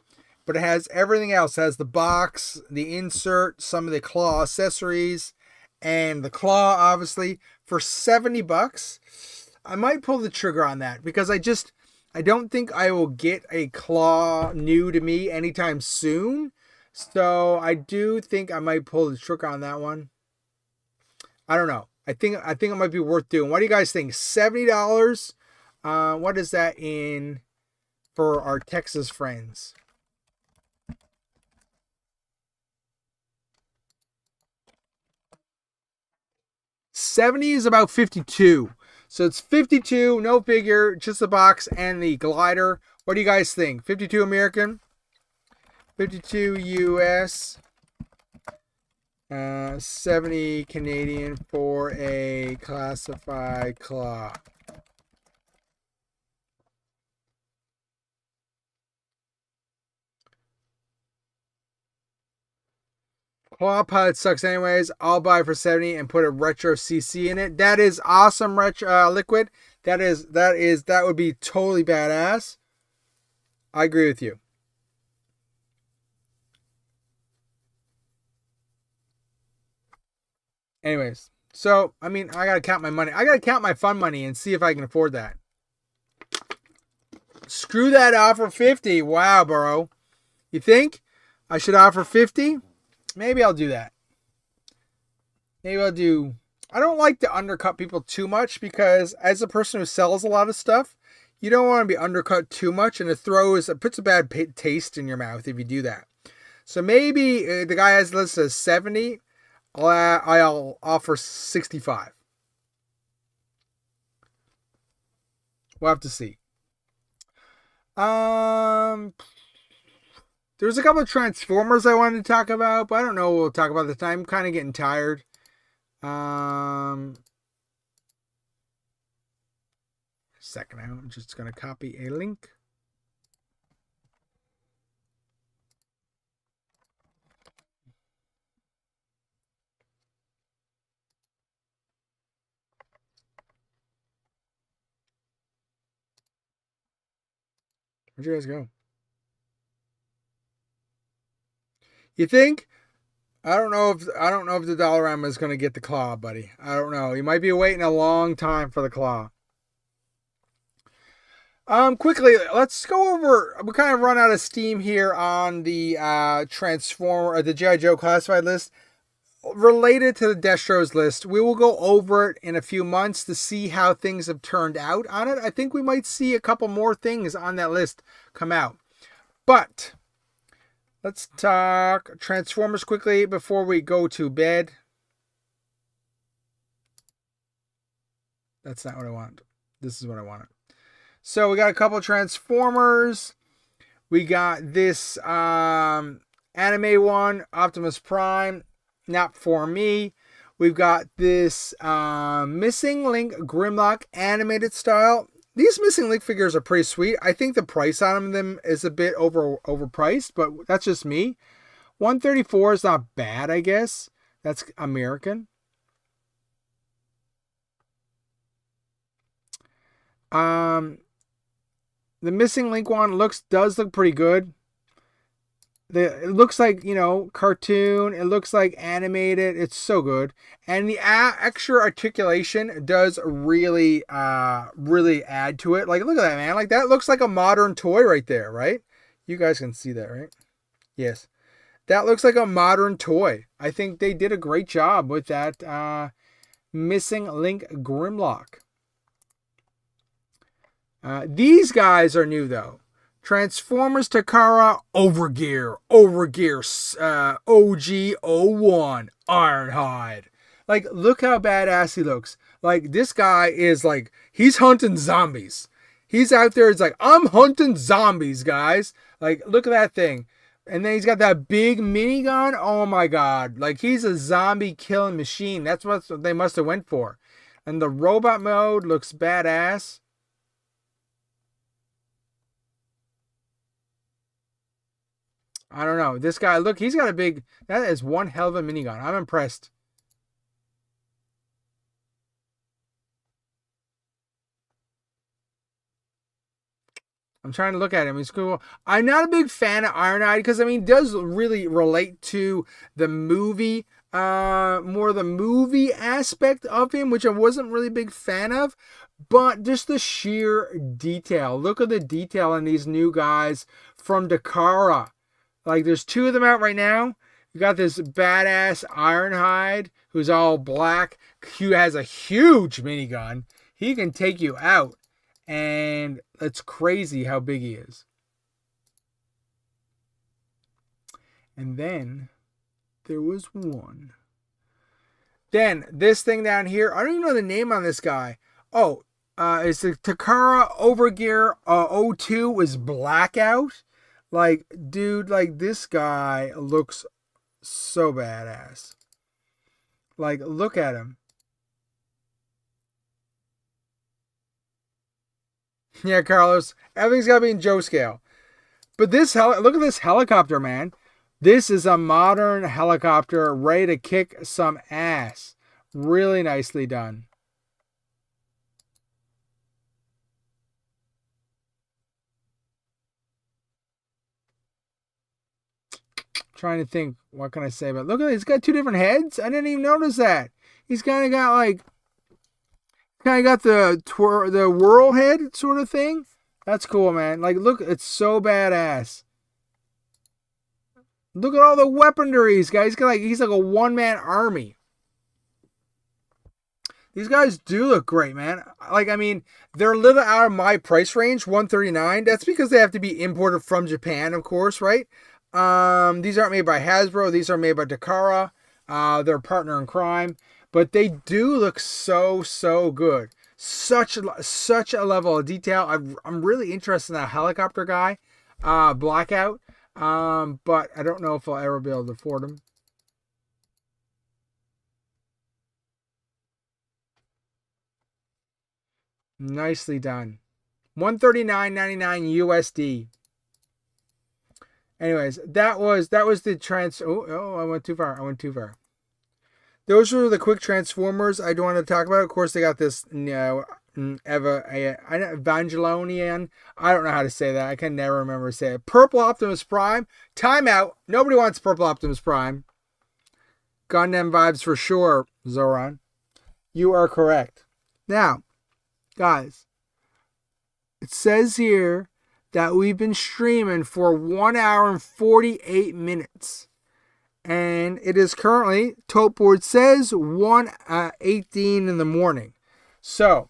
but it has everything else. It has the box, the insert, some of the claw accessories, and the claw, obviously, for $70. I might pull the trigger on that because I don't think I will get a claw new to me anytime soon. So I do think I might pull the trigger on that one. I don't know. I think it might be worth doing. What do you guys think? $70. What is that in for our Texas friends? $70 is about $52. So it's $52, no figure, just the box and the glider. What do you guys think? $52 American, $52 US, 70 Canadian for a classified claw. Claw Pilot sucks anyways. I'll buy for 70 and put a retro CC in it. That is awesome, Liquid. That would be totally badass. I agree with you. Anyways, so I mean, I gotta count my money. I gotta count my fun money and see if I can afford that. Screw that offer 50. Wow, bro. You think I should offer 50? Maybe I'll do that. Maybe I'll do... I don't like to undercut people too much because as a person who sells a lot of stuff, you don't want to be undercut too much, and it puts a bad taste in your mouth if you do that. So maybe the guy has listed as 70. I'll offer 65. We'll have to see. There's a couple of Transformers I wanted to talk about, but I don't know what we'll talk about this time. I'm kind of getting tired. Second out. I'm just going to copy a link. Where'd you guys go? You think? I don't know if the Dollarama is going to get the claw, buddy. I don't know. You might be waiting a long time for the claw. Quickly, let's go over. We kind of run out of steam here on the Transformer or the G.I. Joe classified list. Related to the Destros list, we will go over it in a few months to see how things have turned out on it. I think we might see a couple more things on that list come out. But let's talk Transformers quickly before we go to bed. That's not what I want. This is what I wanted. So we got a couple of Transformers. We got this anime one, Optimus Prime. Not for me. We've got this Missing Link Grimlock animated style. These Missing Link figures are pretty sweet. I think the price on them is a bit overpriced, but that's just me. $134 is not bad, I guess. That's American. The Missing Link one does look pretty good. It looks like, cartoon. It looks like animated. It's so good. And the extra articulation does really add to it. Like, look at that, man. Like, that looks like a modern toy right there, right? You guys can see that, right? Yes. That looks like a modern toy. I think they did a great job with that Missing Link Grimlock. These guys are new, though. Transformers Takara Overgear OG01 Ironhide. Like, look how badass he looks. Like, this guy is like, he's hunting zombies. He's out there, it's like, I'm hunting zombies, guys. Like, look at that thing. And then he's got that big minigun. Oh my god. Like he's a zombie killing machine. That's what they must have went for. And the robot mode looks badass. I don't know. This guy, look, he's got a big... That is one hell of a minigun. I'm impressed. I'm trying to look at him. He's cool. I'm not a big fan of Ironhide because, I mean, it does really relate to the movie, more the movie aspect of him, which I wasn't really a big fan of. But just the sheer detail. Look at the detail in these new guys from Dakara. Like, there's two of them out right now. You got this badass Ironhide who's all black, who has a huge minigun. He can take you out. And it's crazy how big he is. And then there was one. Then this thing down here, I don't even know the name on this guy. Oh, it's the Takara Overgear 02 was blackout. Like, dude, like this guy looks so badass. Like, look at him. Yeah, Carlos, everything's got to be in Joe scale. But this, look at this helicopter, man. This is a modern helicopter ready to kick some ass. Really nicely done. Trying to think, what can I say about it? Look at it, he's got two different heads. I didn't even notice that. He's kind of got like... Kind of got the whirl head sort of thing. That's cool, man. Like, look, it's so badass. Look at all the weaponry he's got. He's like a one-man army. These guys do look great, man. Like, I mean, they're a little out of my price range, $139. That's because they have to be imported from Japan, of course, right? These aren't made by Hasbro. These are made by Takara. They're a partner in crime. But they do look so, so good. Such a level of detail. I'm really interested in that helicopter guy, Blackout. But I don't know if I'll ever be able to afford him. Nicely done. $139.99 USD. Anyways, that was the trans. Oh, I went too far. Those are the quick Transformers I don't want to talk about. Of course, they got this, Evangelion. I don't know how to say that. I can never remember to say it. Purple Optimus Prime. Timeout. Nobody wants Purple Optimus Prime. Gundam vibes for sure, Zoran. You are correct. Now, guys, it says here that we've been streaming for 1 hour and 48 minutes. And it is currently, Tote Board says, 1:18 in the morning. So,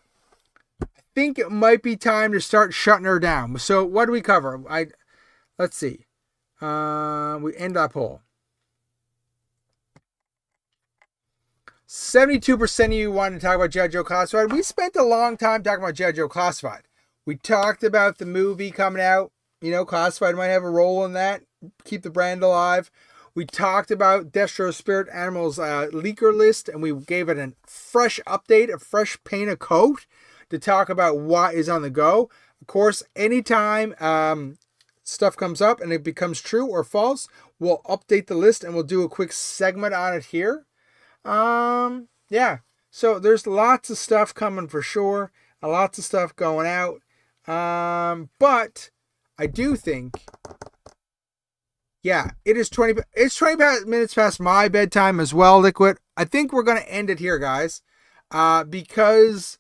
I think it might be time to start shutting her down. So, what do we cover? Let's see. We end up poll. 72% of you wanted to talk about GIJOE Classified. We spent a long time talking about GIJOE Classified. We talked about the movie coming out. You know, Classified might have a role in that. Keep the brand alive. We talked about Destro Spirit Animals leaker list, and we gave it a fresh update, a fresh paint of coat to talk about what is on the go. Of course, anytime stuff comes up and it becomes true or false, we'll update the list and we'll do a quick segment on it here. Yeah, so there's lots of stuff coming for sure, lots of stuff going out. But I do think... Yeah, it's 20 minutes past my bedtime as well, Liquid. I think we're going to end it here, guys, because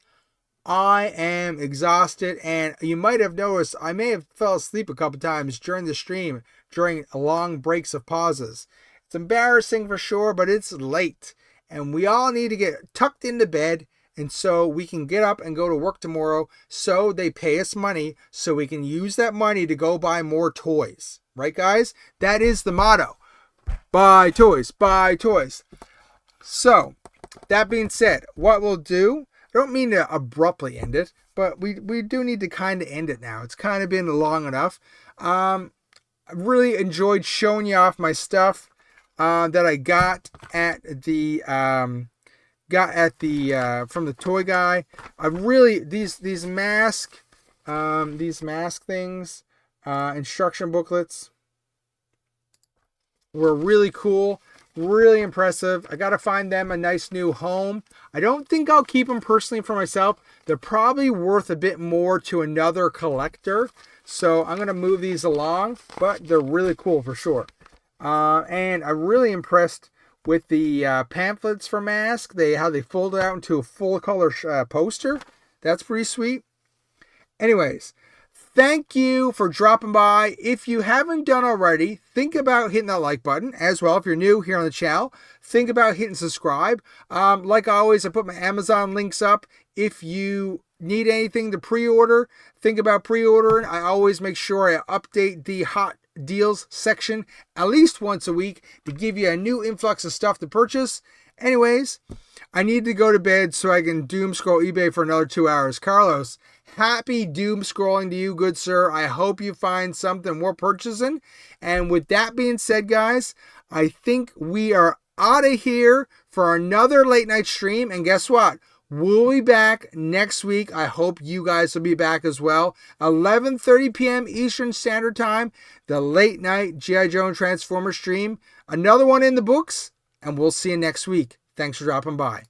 I am exhausted, and you might have noticed I may have fell asleep a couple times during the stream, during long breaks of pauses. It's embarrassing for sure, but it's late, and we all need to get tucked into bed, and so we can get up and go to work tomorrow, so they pay us money, so we can use that money to go buy more toys. Right, guys? That is the motto. Buy toys, buy toys. So, that being said, what we'll do, I don't mean to abruptly end it, but we do need to kind of end it now. It's kind of been long enough. really enjoyed showing you off my stuff that I got at the from the toy guy. I really these mask things, instruction booklets were really cool, really impressive. I got to find them a nice new home. I don't think I'll keep them personally for myself. They're probably worth a bit more to another collector. So I'm going to move these along, but they're really cool for sure. And I'm really impressed with the pamphlets for Mask. How they fold it out into a full color poster. That's pretty sweet. Anyways, thank you for dropping by. If you haven't done already, think about hitting that like button as well. If you're new here on the channel, think about hitting subscribe. Like always, I put my Amazon links up. If you need anything to pre-order, think about pre-ordering. I always make sure I update the hot deals section at least once a week to give you a new influx of stuff to purchase. Anyways, I need to go to bed so I can doom scroll eBay for another 2 hours. Carlos, happy doom scrolling to you, good sir. I hope you find something worth purchasing. And with that being said, guys, I think we are out of here for another late night stream. And guess what? We'll be back next week. I hope you guys will be back as well. 11:30 p.m. Eastern Standard Time, the late night G.I. Joe and Transformers stream. Another one in the books, and we'll see you next week. Thanks for dropping by.